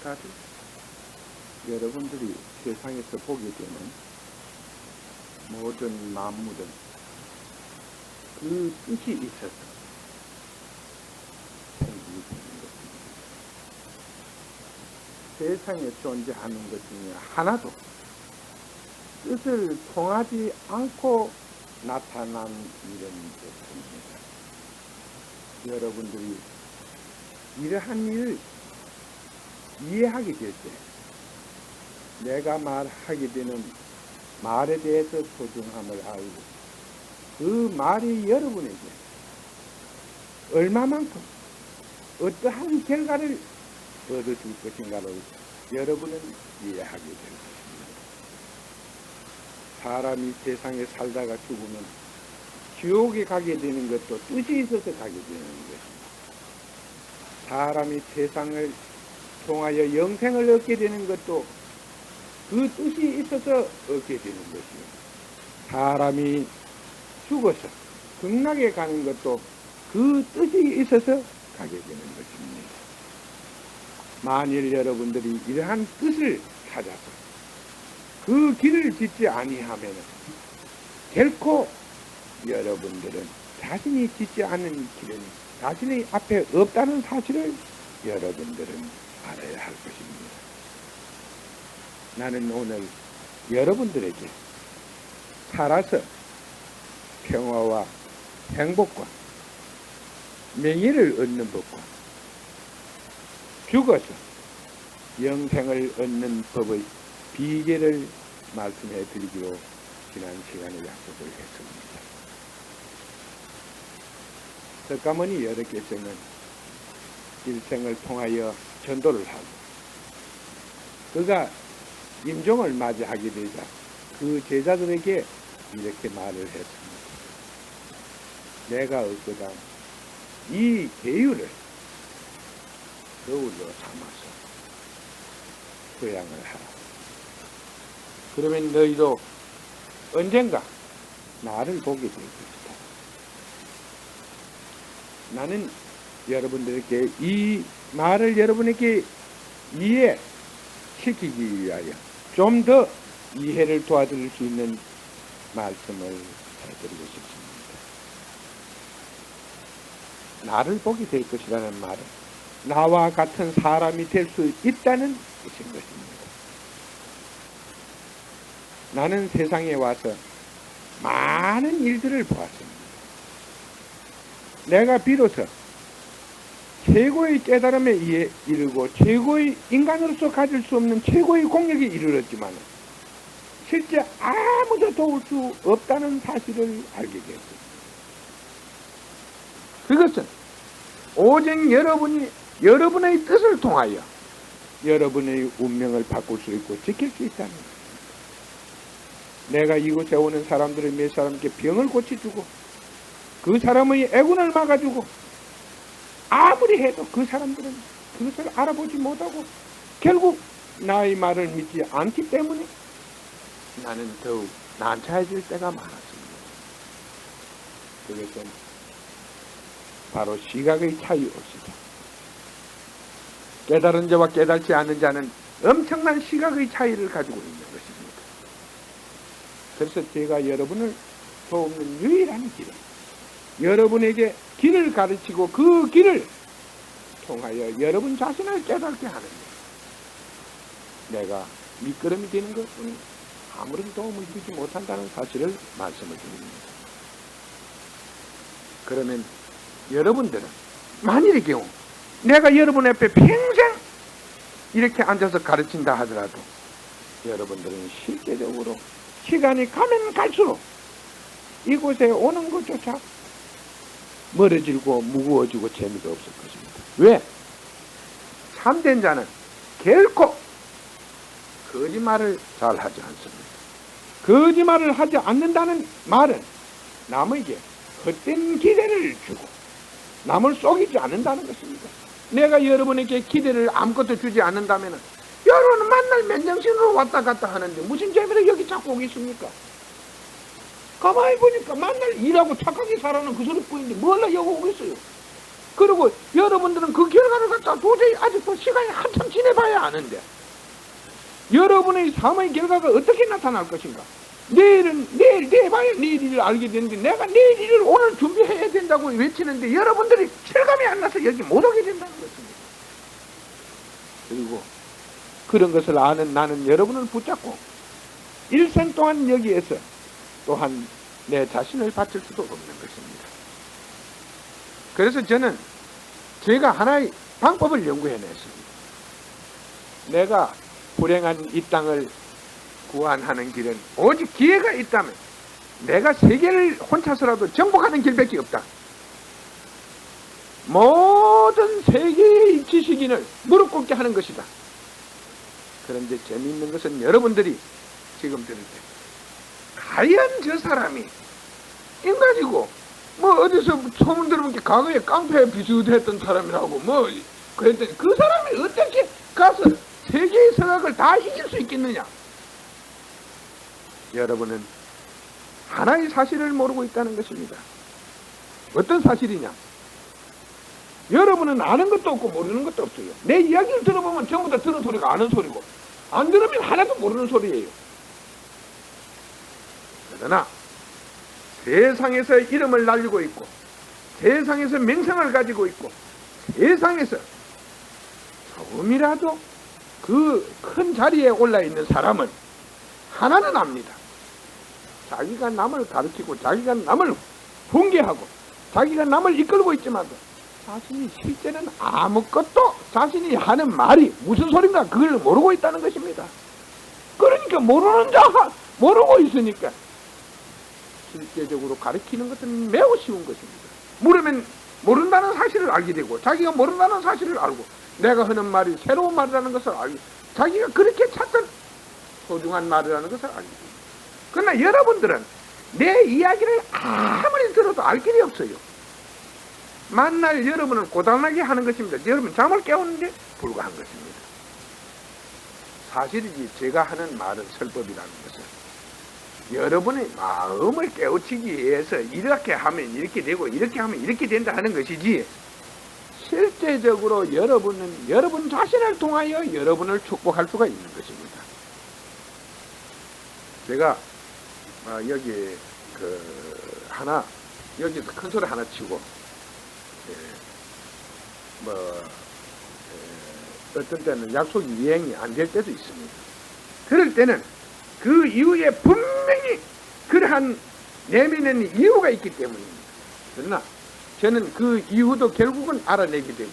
색깔을 여러분들이 세상에서 보게 되는 모든 만물은 그 뜻이 있어서 생기게 되는 것입니다. 세상에 존재하는 것 중에 하나도 뜻을 통하지 않고 나타난 일은 없습니다. 여러분들이 이러한 일을 이해하게 될 때 내가 말하게 되는 말에 대해서 소중함을 알고 그 말이 여러분에게 얼마만큼 어떠한 결과를 얻어줄 것인가를 여러분은 이해하게 될 것입니다. 사람이 세상에 살다가 죽으면 지옥에 가게 되는 것도 뜻이 있어서 가게 되는 것입니다. 사람이 세상을 통하여 영생을 얻게 되는 것도 그 뜻이 있어서 얻게 되는 것이요. 사람이 죽어서 극락에 가는 것도 그 뜻이 있어서 가게 되는 것입니다. 만일 여러분들이 이러한 뜻을 찾아서 그 길을 짓지 아니하면 결코 여러분들은 자신이 짓지 않은 길은 자신의 앞에 없다는 사실을 여러분들은 알아야 할 것입니다. 나는 오늘 여러분들에게 살아서 평화와 행복과 명예를 얻는 법과 죽어서 영생을 얻는 법의 비결을 말씀해 드리기로 지난 시간에 약속을 했습니다. 석가모니 여러께서는 일생을 통하여 전도를 하고 그가 임종을 맞이하게 되자 그 제자들에게 이렇게 말을 했습니다. 내가 얻고자 이 계율을 거울로 삼아서 소양을 하라. 그러면 너희도 언젠가 나를 보게 될 것이다. 나는 여러분들에게 이 말을 여러분에게 이해시키기 위하여 좀 더 이해를 도와드릴 수 있는 말씀을 해드리고 싶습니다. 나를 보게 될 것이라는 말은 나와 같은 사람이 될 수 있다는 뜻인 것입니다. 나는 세상에 와서 많은 일들을 보았습니다. 내가 비로소 최고의 깨달음에 이르고 최고의 인간으로서 가질 수 없는 최고의 공력에 이르렀지만 실제 아무도 도울 수 없다는 사실을 알게 되었습니다. 그것은 오직 여러분의 뜻을 통하여 여러분의 운명을 바꿀 수 있고 지킬 수 있다는 것입니다. 내가 이곳에 오는 사람들의 몇 사람께 병을 고쳐주고 그 사람의 애군을 막아주고 아무리 해도 그 사람들은 그것을 알아보지 못하고 결국 나의 말을 믿지 않기 때문에 나는 더욱 난처해질 때가 많았습니다. 그것은 바로 시각의 차이옵니다. 깨달은 자와 깨달지 않은 자는 엄청난 시각의 차이를 가지고 있는 것입니다. 그래서 제가 여러분을 도우는 유일한 길은 여러분에게 길을 가르치고 그 길을 통하여 여러분 자신을 깨닫게 하는 것. 내가 미끄럼이 되는 것뿐이 아무런 도움을 주지 못한다는 사실을 말씀을 드립니다. 그러면 여러분들은 만일의 경우 내가 여러분 앞에 평생 이렇게 앉아서 가르친다 하더라도 여러분들은 실제적으로 시간이 가면 갈수록 이곳에 오는 것조차 멀어지고 무거워지고 재미가 없을 것입니다. 왜? 참된 자는 결코 거짓말을 잘 하지 않습니다. 거짓말을 하지 않는다는 말은 남에게 헛된 기대를 주고 남을 속이지 않는다는 것입니다. 내가 여러분에게 기대를 아무것도 주지 않는다면 여러분은 만날 맨정신으로 왔다 갔다 하는데 무슨 재미로 여기 자꾸 오겠습니까? 가만히 보니까 만날 일하고 착하게 살아는 그 소리 뿐인데 뭘라 여기 오겠어요? 그리고 여러분들은 그 결과를 갖다 도저히 아직도 시간이 한참 지내봐야 아는데, 여러분의 삶의 결과가 어떻게 나타날 것인가? 내일 내봐야 내일 일을 알게 되는데, 내가 내일 일을 오늘 준비해야 된다고 외치는데 여러분들이 실감이 안 나서 여기 못 오게 된다는 것입니다. 그리고 그런 것을 아는 나는 여러분을 붙잡고 일생 동안 여기에서 또한 내 자신을 바칠 수도 없는 것입니다. 그래서 저는 제가 하나의 방법을 연구해냈습니다. 내가 불행한 이 땅을 구원하는 길은 오직 기회가 있다면 내가 세계를 혼자서라도 정복하는 길밖에 없다. 모든 세계의 지식인을 무릎 꿇게 하는 것이다. 그런데 재미있는 것은 여러분들이 지금 들을 때 과연 저 사람이 인간이고 뭐 어디서 소문 들으면 과거에 깡패에 비슷했던 사람이라고 뭐 그랬더니 그 사람이 어떻게 가서 세계의 서각을 다 이길 수 있겠느냐? 여러분은 하나의 사실을 모르고 있다는 것입니다. 어떤 사실이냐? 여러분은 아는 것도 없고 모르는 것도 없어요. 내 이야기를 들어보면 전부 다 들은 소리가 아는 소리고, 안 들으면 하나도 모르는 소리예요. 그러나 세상에서 이름을 날리고 있고, 세상에서 명성을 가지고 있고, 세상에서 조금이라도 그 큰 자리에 올라있는 사람은 하나는 압니다. 자기가 남을 가르치고 자기가 남을 훈계하고 자기가 남을 이끌고 있지만 자신이 실제는 아무것도 자신이 하는 말이 무슨 소린가 그걸 모르고 있다는 것입니다. 그러니까 모르는 자 모르고 있으니까 실제적으로 가르치는 것은 매우 쉬운 것입니다. 물으면 모른다는 사실을 알게 되고, 자기가 모른다는 사실을 알고, 내가 하는 말이 새로운 말이라는 것을 알고, 자기가 그렇게 찾던 소중한 말이라는 것을 알게 됩니다. 그러나 여러분들은 내 이야기를 아무리 들어도 알 길이 없어요. 만날 여러분을 고단하게 하는 것입니다. 여러분 잠을 깨우는데 불과한 것입니다. 사실이지 제가 하는 말은 설법이라는 것은 여러분의 마음을 깨우치기 위해서 이렇게 하면 이렇게 되고 이렇게 하면 이렇게 된다 하는 것이지, 실제적으로 여러분은 여러분 자신을 통하여 여러분을 축복할 수가 있는 것입니다. 제가 여기 여기서 큰 소리 하나 치고 어떤 때는 약속이 이행이 안 될 때도 있습니다. 그럴 때는 그 이후에 분명히 그러한 내면에는 이유가 있기 때문입니다. 그러나 저는 그 이유도 결국은 알아내게 되고,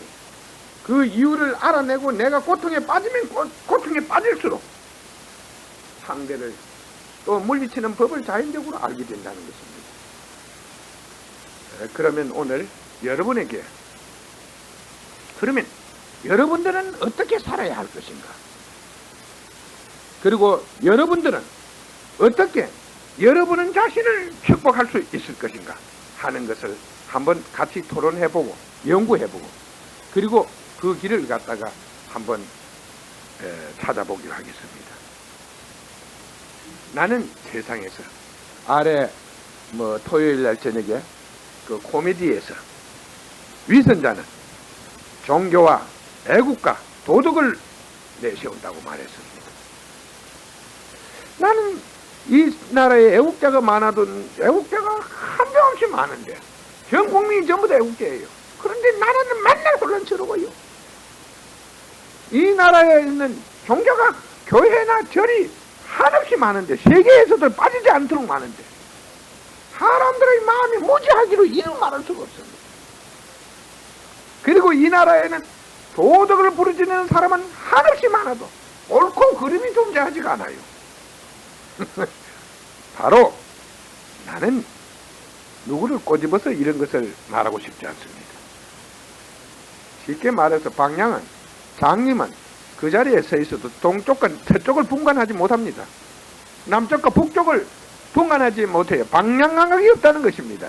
그 이유를 알아내고 내가 고통에 빠지면 고통에 빠질수록 상대를 또 물리치는 법을 자연적으로 알게 된다는 것입니다. 그러면 오늘 여러분에게, 그러면 여러분들은 어떻게 살아야 할 것인가? 그리고 여러분들은 어떻게 여러분은 자신을 축복할 수 있을 것인가 하는 것을 한번 같이 토론해보고 연구해보고, 그리고 그 길을 갖다가 한번 찾아보기로 하겠습니다. 나는 세상에서 아래 토요일날 저녁에 그 코미디에서 위선자는 종교와 애국과 도덕을 내세운다고 말했습니다. 나는 이 나라에 애국자가 많아도 애국자가 한정없이 많은데 전 국민이 전부 다 애국자예요. 그런데 나라는 맨날 혼란스러워요. 이 나라에 있는 종교가 교회나 절이 한없이 많은데, 세계에서도 빠지지 않도록 많은데 사람들의 마음이 무지하기로 이를 말할 수가 없습니다. 그리고 이 나라에는 도덕을 부르짖는 사람은 한없이 많아도 옳고 그름이 존재하지가 않아요. 바로 나는 누구를 꼬집어서 이런 것을 말하고 싶지 않습니다. 쉽게 말해서 방향은, 장님은 그 자리에 서 있어도 동쪽과 서쪽을 분간하지 못합니다. 남쪽과 북쪽을 분간하지 못해요. 방향 감각이 없다는 것입니다.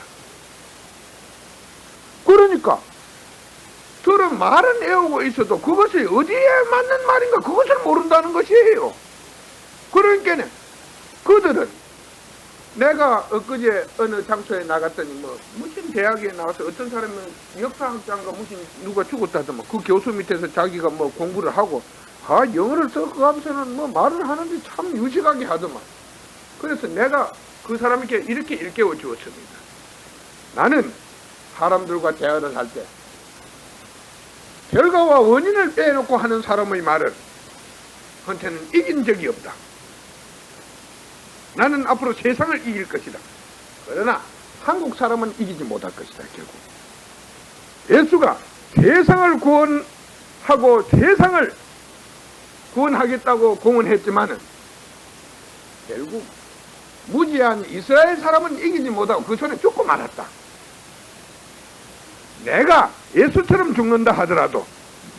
그러니까 들은 말은 외우고 있어도 그것이 어디에 맞는 말인가 그것을 모른다는 것이에요. 그러니까 그들은 내가 엊그제 어느 장소에 나갔더니 무슨 대학에 나와서 어떤 사람은 역사학자인가 무슨 누가 죽었다더만 그 교수 밑에서 자기가 공부를 하고 영어를 써가면서는 말을 하는데 참 유식하게 하더만. 그래서 내가 그 사람에게 이렇게 일깨워 주었습니다. 나는 사람들과 대화를 할 때 결과와 원인을 빼놓고 하는 사람의 말을 한테는 이긴 적이 없다. 나는 앞으로 세상을 이길 것이다. 그러나 한국 사람은 이기지 못할 것이다. 결국 예수가 세상을 구원하고 세상을 구원하겠다고 공언했지만은 결국 무지한 이스라엘 사람은 이기지 못하고 그 손에 죽고 말았다. 내가 예수처럼 죽는다 하더라도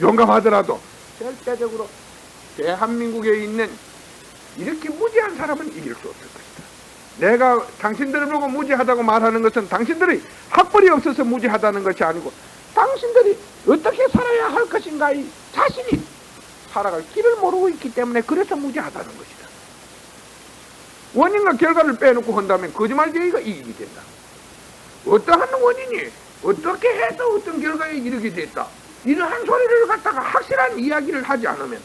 용감하더라도 절대적으로 대한민국에 있는 이렇게 무지한 사람은 이길 수 없을 것이다. 내가 당신들을 보고 무지하다고 말하는 것은 당신들이 학벌이 없어서 무지하다는 것이 아니고 당신들이 어떻게 살아야 할 것인가 이 자신이 살아갈 길을 모르고 있기 때문에 그래서 무지하다는 것이다. 원인과 결과를 빼놓고 한다면 거짓말쟁이가 이기게 된다. 어떠한 원인이 어떻게 해서 어떤 결과에 이르게 됐다. 이러한 소리를 갖다가 확실한 이야기를 하지 않으면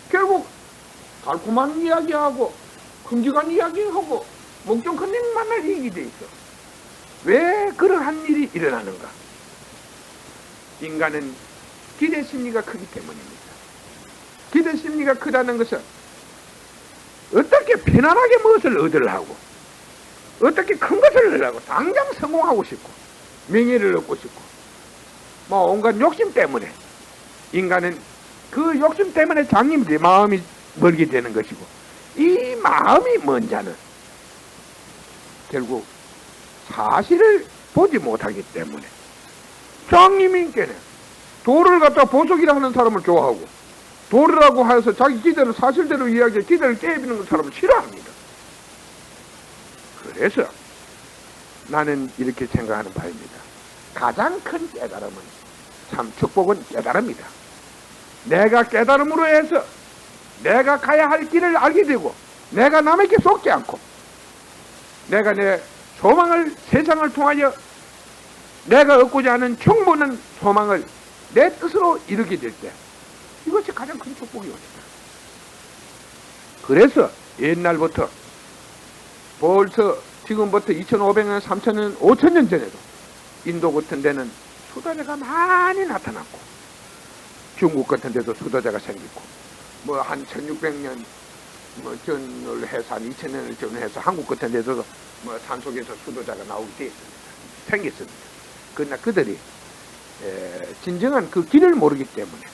결국 달콤한 이야기하고 큼직한 이야기하고 목좀 큰 일만을 이기게 돼 있어. 왜 그러한 일이 일어나는가? 인간은 기대 심리가 크기 때문입니다. 기대 심리가 크다는 것은 어떻게 편안하게 무엇을 얻으려고 어떻게 큰 것을 얻으려고 당장 성공하고 싶고 명예를 얻고 싶고 온갖 욕심 때문에 인간은 그 욕심 때문에 장님들이 마음이 멀게 되는 것이고 이 마음이 먼 자는 결국 사실을 보지 못하기 때문에 장님인께는 도를 갖다 보석이라 하는 사람을 좋아하고 도르라고 해서 자기 기대를 사실대로 이야기해 기대를 깨비는 사람을 싫어합니다. 그래서 나는 이렇게 생각하는 바입니다. 가장 큰 깨달음은 참 축복은 깨달음이다. 내가 깨달음으로 해서 내가 가야 할 길을 알게 되고 내가 남에게 속지 않고 내가 내 소망을 세상을 통하여 내가 얻고자 하는 충분한 소망을 내 뜻으로 이루게 될 때 이것이 가장 큰 축복이 옵니다. 그래서 옛날부터 벌써 지금부터 2500년, 3000년, 5000년 전에도 인도 같은 데는 수도자가 많이 나타났고 중국 같은 데도 수도자가 생기고 한 1600년 전을 해서 한 2000년을 전해서 한국 같은 데도 산속에서 수도자가 나오게 생겼습니다. 그러나 그들이 진정한 그 길을 모르기 때문에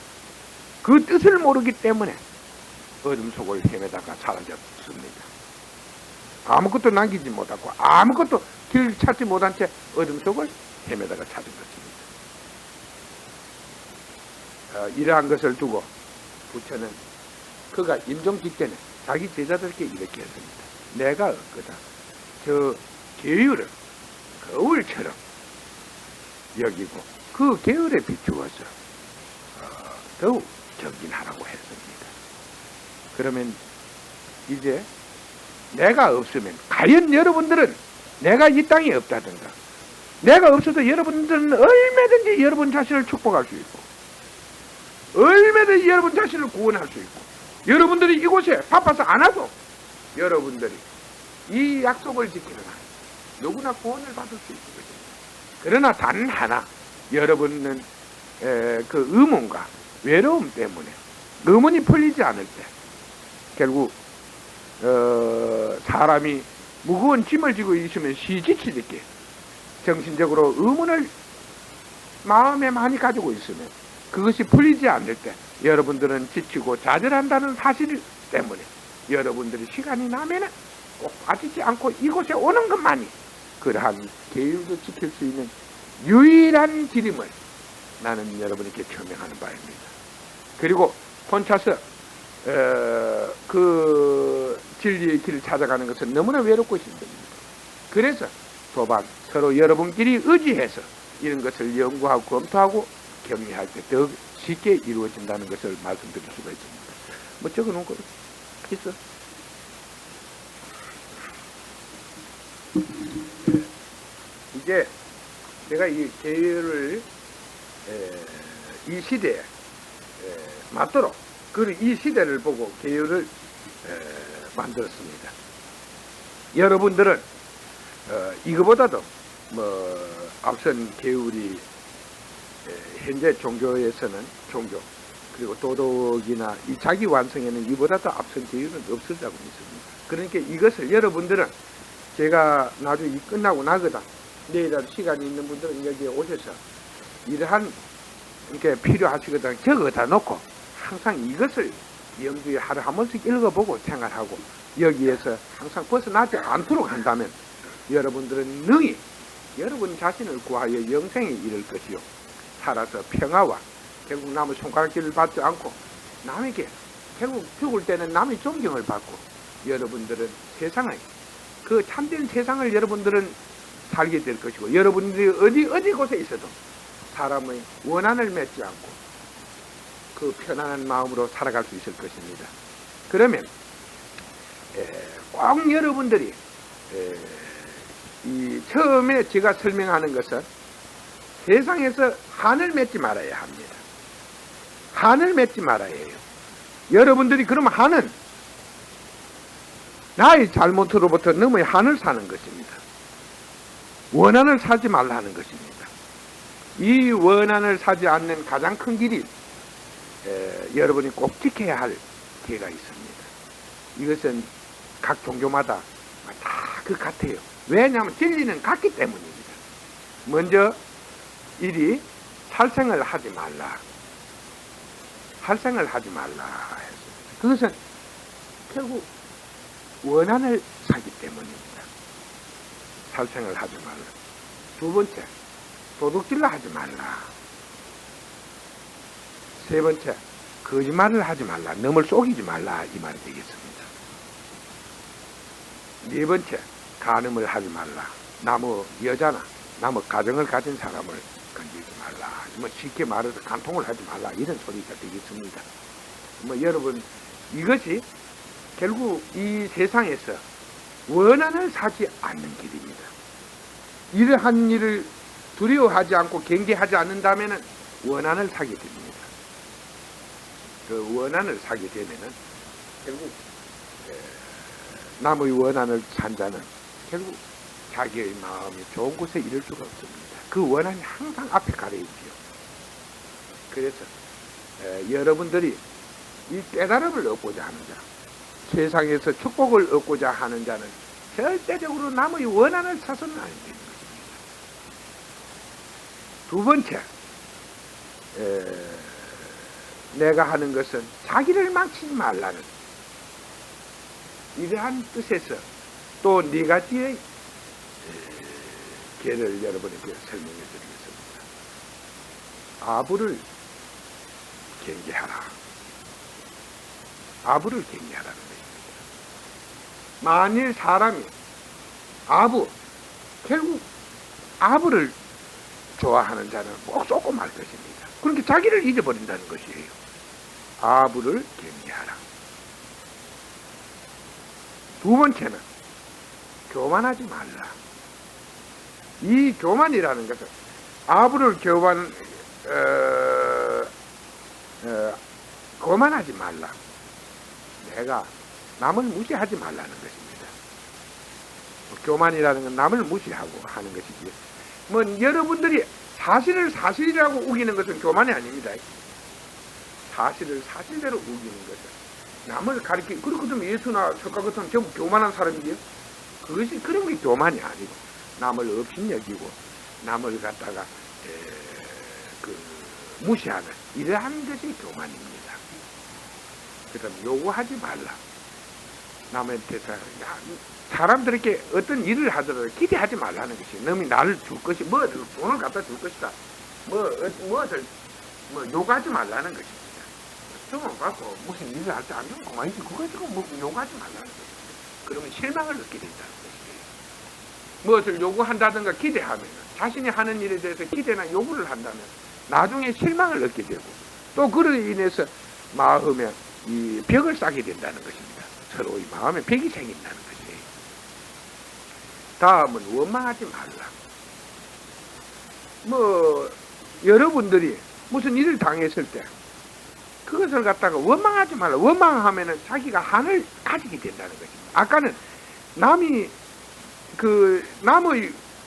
그 뜻을 모르기 때문에 어둠 속을 헤매다가 사라졌습니다. 아무것도 남기지 못하고 아무것도 길 찾지 못한 채 어둠 속을 헤매다가 찾은 것입니다. 이러한 것을 두고 부처는 그가 임종기 때는 자기 제자들께 이렇게 했습니다. 내가 얻거다 저 계율을 거울처럼 여기고 그 계율에 비추어서 더욱 정진하라고 했습니다. 그러면 이제 내가 없으면 과연 여러분들은 내가 이 땅에 없다든가 내가 없어도 여러분들은 얼마든지 여러분 자신을 축복할 수 있고 얼마든지 여러분 자신을 구원할 수 있고 여러분들이 이곳에 바빠서 안 와도 여러분들이 이 약속을 지키는 한 누구나 구원을 받을 수 있을 것입니다. 그러나 단 하나 여러분은 그 의문과 외로움 때문에 의문이 풀리지 않을 때 결국 사람이 무거운 짐을 지고 있으면 지치듯이 정신적으로 의문을 마음에 많이 가지고 있으면 그것이 풀리지 않을 때 여러분들은 지치고 좌절한다는 사실 때문에 여러분들이 시간이 나면은 꼭 빠지지 않고 이곳에 오는 것만이 그러한 계율도 지킬 수 있는 유일한 길임을 나는 여러분에게 표명하는 바입니다. 그리고 혼자서 그 진리의 길을 찾아가는 것은 너무나 외롭고 힘듭니다. 그래서 도박 서로 여러분끼리 의지해서 이런 것을 연구하고 검토하고 격리할 때 더 쉽게 이루어진다는 것을 말씀드릴 수가 있습니다. 적어놓은 거 있어? 이제 내가 이 계율을 이 시대에 맞도록 그리고 이 시대를 보고 계율을 만들었습니다. 여러분들은 이거보다도 앞선 계율이 현재 종교에서는 종교 그리고 도덕이나 이 자기 완성에는 이보다도 앞선 계율은 없으리라고 믿습니다. 그러니까 이것을 여러분들은 제가 나중에 이 끝나고 나거든 내일이라도 시간이 있는 분들은 여기에 오셔서 이러한 이렇게 필요하시거든 적어다 놓고 항상 이것을 염두에 하루 한 번씩 읽어보고 생활하고 여기에서 항상 벗어나지 않도록 한다면 여러분들은 능히 여러분 자신을 구하여 영생에 이를 것이요 살아서 평화와 결국 남의 손가락질을 받지 않고 남에게 결국 죽을 때는 남의 존경을 받고 여러분들은 세상을 그 참된 세상을 여러분들은 살게 될 것이고 여러분들이 어디 곳에 있어도 사람의 원한을 맺지 않고 그 편안한 마음으로 살아갈 수 있을 것입니다. 그러면 꼭 여러분들이 이 처음에 제가 설명하는 것은 세상에서 한을 맺지 말아야 합니다. 한을 맺지 말아야 해요. 여러분들이 그러면 한은 나의 잘못으로부터 넘어야 한을 사는 것입니다. 원한을 사지 말라는 것입니다. 이 원한을 사지 않는 가장 큰 길이 여러분이 꼭 지켜야 할 계가 있습니다. 이것은 각 종교마다 다 그 같아요. 왜냐하면 진리는 같기 때문입니다. 먼저 일이 살생을 하지 말라. 살생을 하지 말라 했습니다. 그것은 결국 원한을 사기 때문입니다. 살생을 하지 말라. 두 번째, 도둑질을 하지 말라. 세 번째, 거짓말을 하지 말라. 남을 속이지 말라. 이 말이 되겠습니다. 네 번째, 간음을 하지 말라. 남의 여자나 남의 가정을 가진 사람을 건드리지 말라. 쉽게 말해서 간통을 하지 말라. 이런 소리가 되겠습니다. 여러분, 이것이 결국 이 세상에서 원한을 사지 않는 길입니다. 이러한 일을 두려워하지 않고 경계하지 않는다면 원한을 사게 됩니다. 그 원한을 사게 되면은 결국 남의 원한을 산 자는 결국 자기의 마음이 좋은 곳에 이를 수가 없습니다. 그 원한이 항상 앞에 가려 있지요. 그래서 여러분들이 이 깨달음을 얻고자 하는 자, 세상에서 축복을 얻고자 하는 자는 절대적으로 남의 원한을 사서는 안 되는 것입니다. 두 번째, 내가 하는 것은 자기를 망치지 말라는 이러한 뜻에서 또 네 가지의 계를 여러분에게 설명해 드리겠습니다. 아부를 경계하라. 아부를 경계하라는 것입니다. 만일 사람이 결국 아부를 좋아하는 자는 꼭 쏟고 말 것입니다. 그렇게 자기를 잊어버린다는 것이에요. 아부를 경계하라. 두 번째는 교만하지 말라. 이 교만이라는 것은 아부를 교만하지 말라. 내가 남을 무시하지 말라는 것입니다. 교만이라는 건 남을 무시하고 하는 것이지. 여러분들이 사실을 사실이라고 우기는 것은 교만이 아닙니다. 사실을 사실대로 우기는 것은 남을 가리키고 그렇거든 예수나 석가 같은 전부 교만한 사람이지요. 그것이 그런 게 교만이 아니고 남을 업신여기고 남을 갖다가 무시하는 이러한 것이 교만입니다. 그럼 요구하지 말라. 남한테서 사람들에게 어떤 일을 하더라도 기대하지 말라는 것이 남이 나를 줄 것이 돈을 갖다 줄 것이다. 요구하지 말라는 것입니다. 좀 갖고 무슨 일을 할 때 안 좋은 고만이지 그거 지금 요구하지 말라는 것입니다. 그러면 실망을 얻게 된다는 것이에요. 무엇을 요구한다든가 기대하면 자신이 하는 일에 대해서 기대나 요구를 한다면 나중에 실망을 얻게 되고 또 그로 인해서 마음에 이 벽을 쌓게 된다는 것입니다. 서로의 마음에 벽이 생긴다는 것이에요. 다음은 원망하지 말라. 뭐 여러분들이 무슨 일을 당했을 때 그것을 갖다가 원망하지 말라. 원망하면은 자기가 한을 가지게 된다는 것입니다. 아까는 남의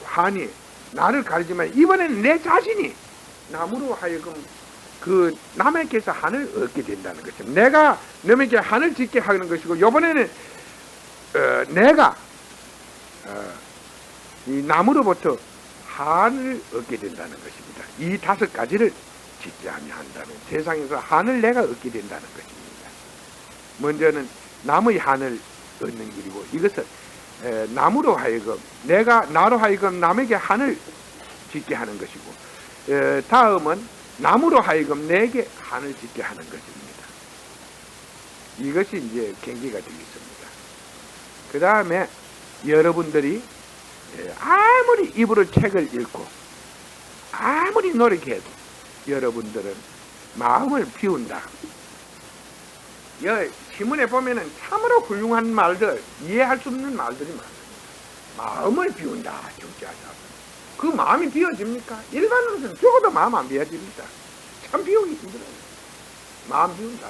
한이 나를 가리지만 이번에는 내 자신이 남으로 하여금 그 남에게서 한을 얻게 된다는 것입니다. 내가 남에게 한을 짓게 하는 것이고, 이번에는 내가 이 남으로부터 한을 얻게 된다는 것입니다. 이 5가지를 짓지 아니한다면 세상에서 한을 내가 얻게 된다는 것입니다. 먼저는 남의 한을 얻는 길이고, 이것은 남으로 하여금 나로 하여금 남에게 한을 짓게 하는 것이고, 다음은 남으로 하여금 내게 한을 짓게 하는 것입니다. 이것이 이제 경계가 되겠습니다. 그 다음에 여러분들이 아무리 입으로 책을 읽고 아무리 노력해도 여러분들은 마음을 비운다. 신문에 보면은 참으로 훌륭한 말들, 이해할 수 없는 말들이 많습니다. 마음을 비운다, 정치하자. 그 마음이 비워집니까? 일반으로는 죽어도 마음 안 비워집니다. 참 비우기 힘들어요. 마음 비운다.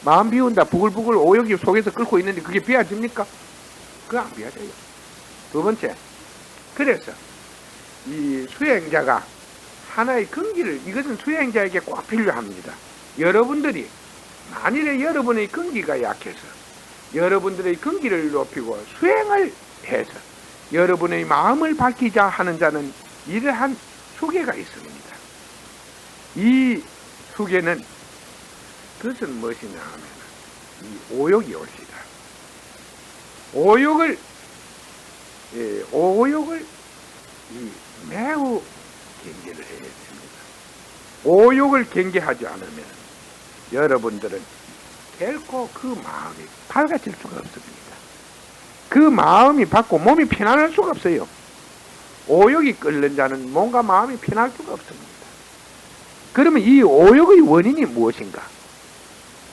마음 비운다. 부글부글 오역이 속에서 끓고 있는데 그게 비워집니까? 그거 안 비워져요. 두 번째, 그래서 이 수행자가 하나의 근기를, 이것은 수행자에게 꼭 필요합니다. 여러분들이 만일에 여러분의 근기가 약해서 여러분들의 근기를 높이고 수행을 해서 여러분의 마음을 밝히자 하는 자는 이러한 수계가 있습니다. 이 수계는 그것은 무엇이냐 하면 이 오욕이 옳시다. 오욕을 매우 경계를 해야 됩니다. 오욕을 경계하지 않으면 여러분들은 결코 그 마음이 밝아질 수가 없습니다. 그 마음이 밝고 몸이 편안할 수가 없어요. 오욕이 끓는 자는 몸과 마음이 편할 수가 없습니다. 그러면 이 오욕의 원인이 무엇인가?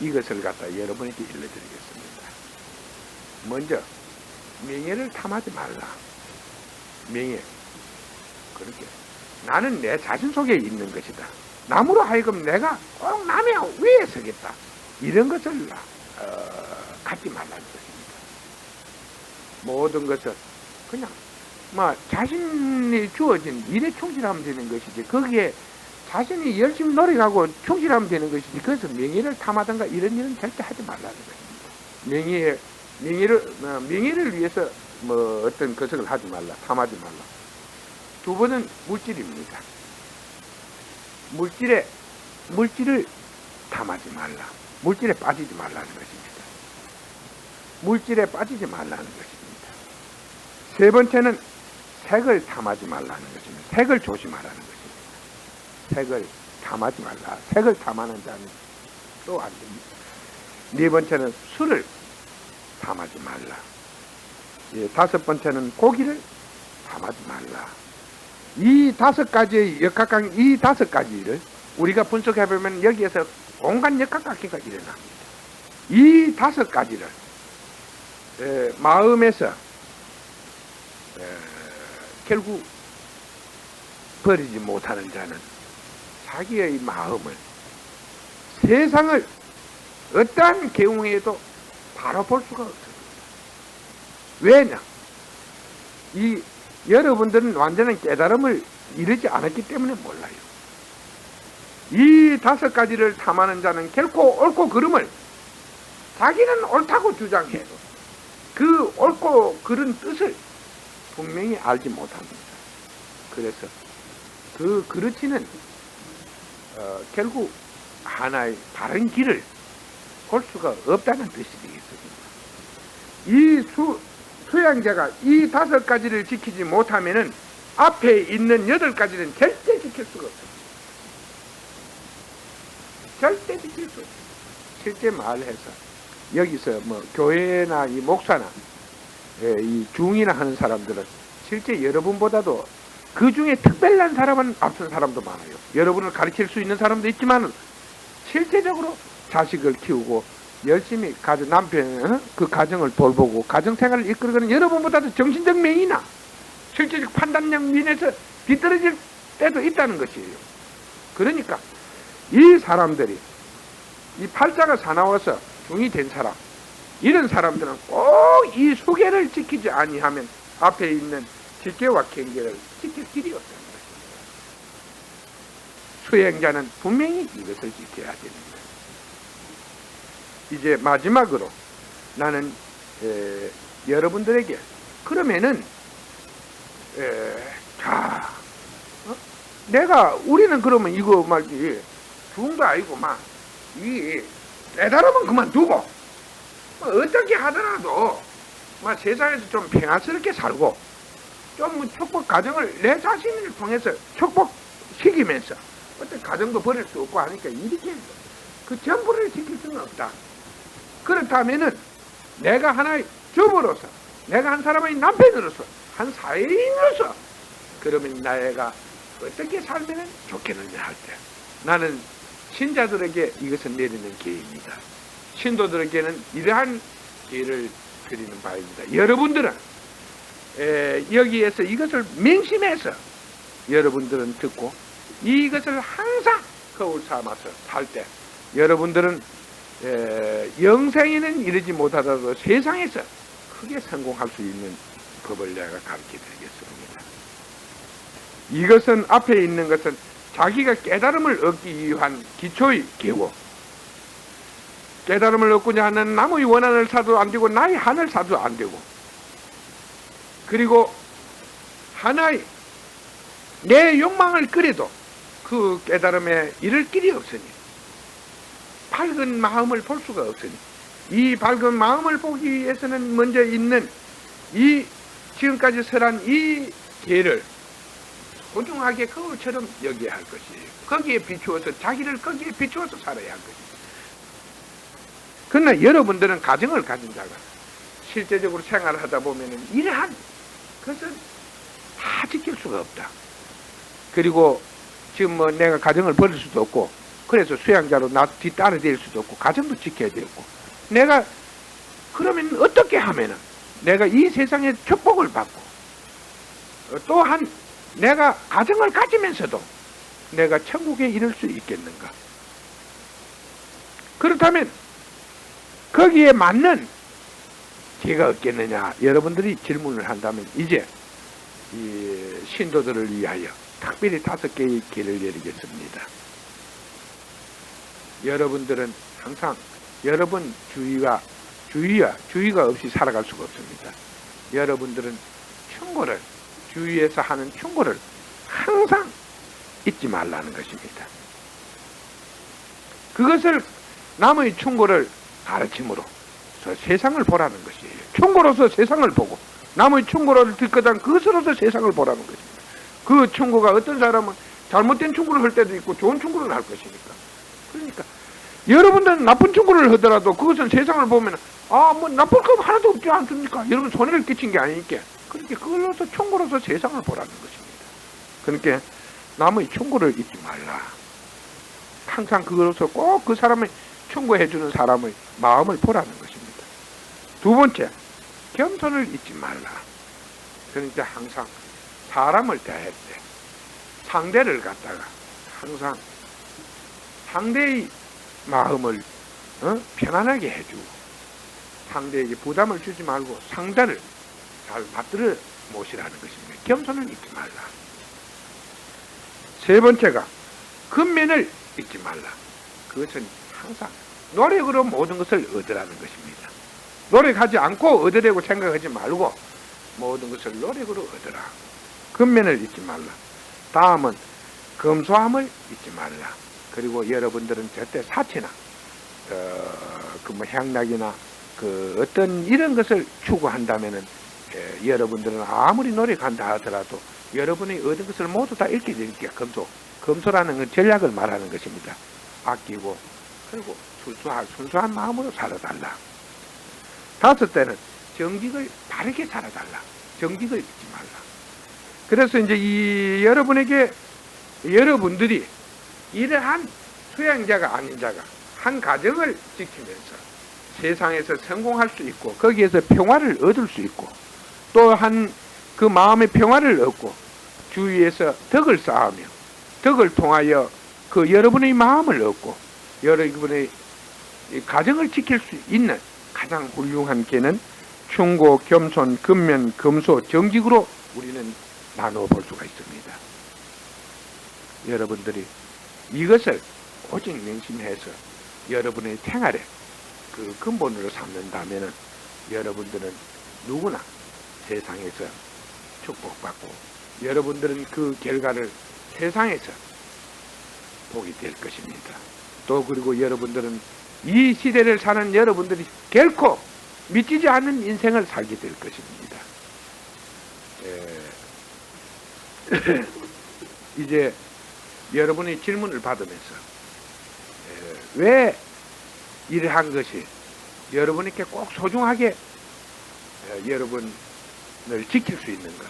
이것을 갖다 여러분에게 일러드리겠습니다. 먼저 명예를 탐하지 말라. 명예. 그렇게 나는 내 자신 속에 있는 것이다. 남으로 하여금 내가 꼭 남의 위에 서겠다. 이런 것을 갖지 말라는 것입니다. 모든 것을 그냥 자신이 주어진 일에 충실하면 되는 것이지, 거기에 자신이 열심히 노력하고 충실하면 되는 것이지, 그래서 명예를 탐하든가 이런 일은 절대 하지 말라는 것입니다. 명예를 위해서 어떤 것을 하지 말라, 탐하지 말라. 두 번은 물질입니다. 물질을 탐하지 말라. 물질에 빠지지 말라는 것입니다. 물질에 빠지지 말라는 것입니다. 세 번째는 색을 탐하지 말라는 것입니다. 색을 조심하라는 것입니다. 색을 탐하지 말라. 색을 탐하는 자는 또 안 됩니다. 네 번째는 술을 탐하지 말라. 다섯 번째는 고기를 탐하지 말라. 이 5가지의 역학관, 이 5가지를 우리가 분석해보면 여기에서 온갖 역학관계가 일어납니다. 이 5가지를 마음에서 결국 버리지 못하는 자는 자기의 마음을, 세상을 어떠한 경우에도 바로 볼 수가 없습니다. 왜냐? 여러분들은 완전한 깨달음을 이루지 않았기 때문에 몰라요. 이 5가지를 탐하는 자는 결코 옳고 그름을 자기는 옳다고 주장해도 그 옳고 그른 뜻을 분명히 알지 못합니다. 그래서 그 그르치는 결국 하나의 바른 길을 볼 수가 없다는 뜻이 되겠습니다. 이 수양자가 이 5가지를 지키지 못하면은 앞에 있는 8가지는 절대 지킬 수가 없습니다. 절대 지킬 수 없습니다. 실제 말해서 여기서 교회나 이 목사나 이 중이나 하는 사람들은 실제 여러분보다도 그 중에 특별한 사람은 앞선 사람도 많아요. 여러분을 가르칠 수 있는 사람도 있지만 실제적으로 자식을 키우고 열심히 남편 그 가정을 돌보고 가정생활을 이끌어가는 여러분보다도 정신적 명이나 실제적 판단력 면에서 뒤떨어질 때도 있다는 것이에요. 그러니까 이 사람들이 이 팔자가 사나워서 중이 된 사람, 이런 사람들은 꼭 이 수계를 지키지 아니하면 앞에 있는 직계와 경계를 지킬 길이 없다는 것입니다. 수행자는 분명히 이것을 지켜야 됩니다. 이제 마지막으로 나는 여러분들에게 그러면은 자, 우리는 그러면 이거 말지 죽은 거 아니고 이 깨달으면 그만두고 어떻게 하더라도 세상에서 좀 평안스럽게 살고 좀 축복 가정을 내 자신을 통해서 축복시키면서 어떤 가정도 버릴 수 없고 하니까 이렇게 그 전부를 지킬 수는 없다. 그렇다면은 내가 하나의 주부로서, 내가 한 사람의 남편으로서, 한 사회인으로서 그러면 나애가 어떻게 살면 좋겠느냐 할 때 나는 신자들에게 이것을 내리는 기회입니다. 신도들에게는 이러한 기회를 드리는 바입니다. 여러분들은 여기에서 이것을 맹심해서 여러분들은 듣고 이것을 항상 거울 삼아서 살 때 여러분들은 영생에는 이르지 못하더라도 세상에서 크게 성공할 수 있는 법을 내가 가르쳐 드리겠습니다. 이것은 앞에 있는 것은 자기가 깨달음을 얻기 위한 기초의 계고, 깨달음을 얻고자 하는 남의 원한을 사도 안 되고 나의 한을 사도 안 되고, 그리고 하나의 내 욕망을 끓여도 그 깨달음에 이를 길이 없으니 밝은 마음을 볼 수가 없으니 이 밝은 마음을 보기 위해서는 먼저 있는 이 지금까지 설한 이 길을 소중하게 거울처럼 여겨야 할 것이에요. 거기에 비추어서 자기를 거기에 비추어서 살아야 할 것이에요. 그러나 여러분들은 가정을 가진 자가 실제적으로 생활을 하다 보면은 이러한 것은 다 지킬 수가 없다. 그리고 지금 내가 가정을 버릴 수도 없고 그래서 수양자로 나 뒤따라 될 수도 없고 가정도 지켜야 되고 내가 그러면 어떻게 하면은 내가 이 세상의 축복을 받고 또한 내가 가정을 가지면서도 내가 천국에 이를 수 있겠는가? 그렇다면 거기에 맞는 기회가 없겠느냐? 여러분들이 질문을 한다면 이제 이 신도들을 위하여 특별히 5개의 길을 내리겠습니다. 여러분들은 항상 여러분 주의가 없이 살아갈 수가 없습니다. 여러분들은 충고를 주위에서 하는 충고를 항상 잊지 말라는 것입니다. 그것을 남의 충고를 가르침으로 세상을 보라는 것이에요. 충고로서 세상을 보고 남의 충고를 듣거든 그것으로서 세상을 보라는 것입니다. 그 충고가 어떤 사람은 잘못된 충고를 할 때도 있고 좋은 충고를 할 것이니까. 그러니까 여러분들은 나쁜 충고를 하더라도 그것은 세상을 보면 나쁠 거 하나도 없지 않습니까? 여러분 손해를 끼친 게 아니니까. 그러니까 그걸로서 충고로서 세상을 보라는 것입니다. 그러니까 남의 충고를 잊지 말라. 항상 그걸로서 꼭 그 사람의 충고해주는 사람의 마음을 보라는 것입니다. 2번째, 겸손을 잊지 말라. 그러니까 항상 사람을 대할 때 상대를 갖다가 항상 상대의 마음을 편안하게 해주고 상대에게 부담을 주지 말고 상대를 잘 받들어 모시라는 것입니다. 겸손을 잊지 말라. 3번째가 근면을 잊지 말라. 그것은 항상 노력으로 모든 것을 얻으라는 것입니다. 노력하지 않고 얻으려고 생각하지 말고 모든 것을 노력으로 얻으라. 근면을 잊지 말라. 다음은 검소함을 잊지 말라. 그리고 여러분들은 절대 사치나 향락이나 어떤 이런 것을 추구한다면은 여러분들은 아무리 노력한다 하더라도 여러분이 얻은 것을 모두 다 잃게 되니까 검소라는 건 전략을 말하는 것입니다. 아끼고 그리고 순수한 마음으로 살아달라. 5때는 정직을 바르게 살아달라. 정직을 잊지 말라. 그래서 이제 여러분들이 이러한 수양자가 아닌 자가 한 가정을 지키면서 세상에서 성공할 수 있고 거기에서 평화를 얻을 수 있고 또한 그 마음의 평화를 얻고 주위에서 덕을 쌓으며 덕을 통하여 그 여러분의 마음을 얻고 여러분의 가정을 지킬 수 있는 가장 훌륭한 길은 충고, 겸손, 근면, 금소, 정직으로 우리는 나누어 볼 수가 있습니다. 여러분들이 이것을 오직 명심해서 여러분의 생활에 그 근본으로 삼는다면 여러분들은 누구나 세상에서 축복받고 여러분들은 그 결과를 세상에서 보게 될 것입니다. 또 그리고 여러분들은 이 시대를 사는 여러분들이 결코 미치지 않는 인생을 살게 될 것입니다. 이제 여러분의 질문을 받으면서 왜 이러한 것이 여러분에게 꼭 소중하게 여러분을 지킬 수 있는가,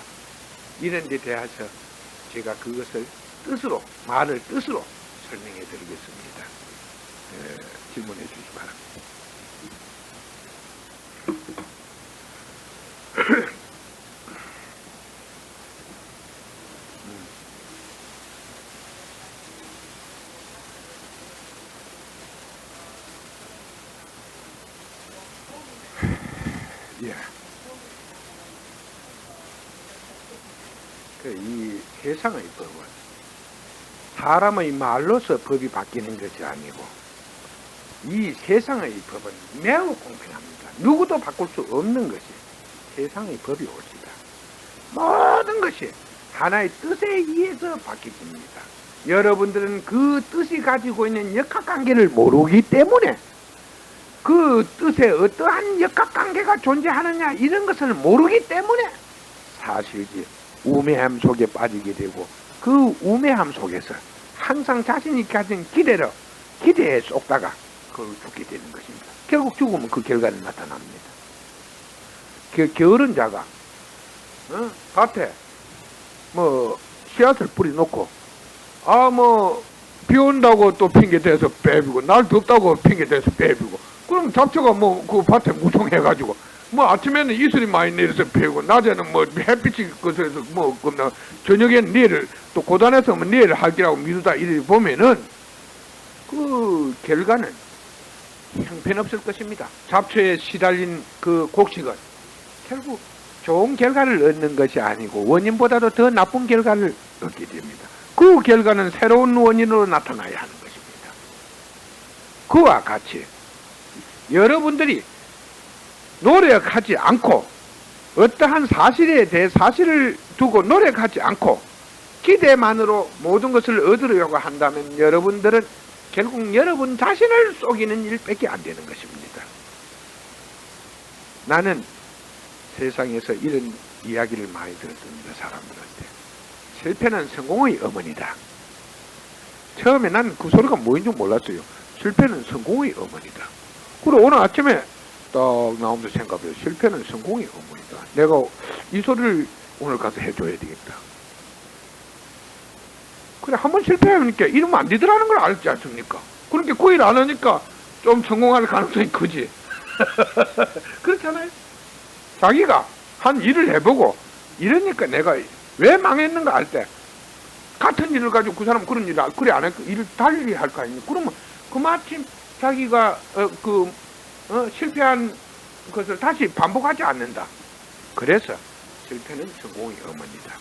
이런 데 대해서 제가 그것을 말을 뜻으로 설명해 드리겠습니다. 질문해 주시기 바랍니다. 예. 이 세상의 법은 사람의 말로서 법이 바뀌는 것이 아니고 이 세상의 법은 매우 공평합니다. 누구도 바꿀 수 없는 것이 세상의 법이 옳시다. 모든 것이 하나의 뜻에 의해서 바뀌집니다. 여러분들은 그 뜻이 가지고 있는 역학관계를 모르기 때문에 그 뜻에 어떠한 역학관계가 존재하느냐 이런 것을 모르기 때문에 사실지 우매함 속에 빠지게 되고 그 우매함 속에서 항상 자신이 가진 기대에 쏟다가 그걸 죽게 되는 것입니다. 결국 죽으면 그 결과는 나타납니다. 게으른 자가 밭에 씨앗을 뿌려놓고 비 온다고 또 핑계대서 빼비고 날 덥다고 핑계대서 빼비고 그럼 잡초가 그 밭에 무성해가지고 아침에는 이슬이 많이 내려서 피우고 낮에는 햇빛이 거서서 저녁에는 내일 또 고단해서 내일 할기라고 미루다 이래 보면은 그 결과는 형편없을 것입니다. 잡초에 시달린 그 곡식은 결국 좋은 결과를 얻는 것이 아니고 원인보다도 더 나쁜 결과를 얻게 됩니다. 그 결과는 새로운 원인으로 나타나야 하는 것입니다. 그와 같이 여러분들이 노력하지 않고 어떠한 사실에 대해 사실을 두고 노력하지 않고 기대만으로 모든 것을 얻으려고 한다면 여러분들은 결국 여러분 자신을 속이는 일밖에 안 되는 것입니다. 나는 세상에서 이런 이야기를 많이 들었습니다. 사람들한테. 실패는 성공의 어머니다. 처음에 난 그 소리가 뭐인 줄 몰랐어요. 실패는 성공의 어머니다. 그리고 오늘 아침에 딱 나오면서 생각해요. 실패는 성공의 어머니다. 내가 이 소리를 오늘 가서 해줘야 되겠다. 그래, 한번 실패하니까 이러면 안 되더라는 걸 알지 않습니까? 그렇게 그 일 안 하니까 좀 성공할 가능성이 크지. 그렇잖아요. 자기가 한 일을 해보고 이러니까 내가 왜 망했는가 알 때 같은 일을 가지고 그 사람 그런 일을 그래 안 했고 일을 달리 할 거 아닙니까? 그러면 그마침 자기가 실패한 것을 다시 반복하지 않는다. 그래서 실패는 성공의 어머니다.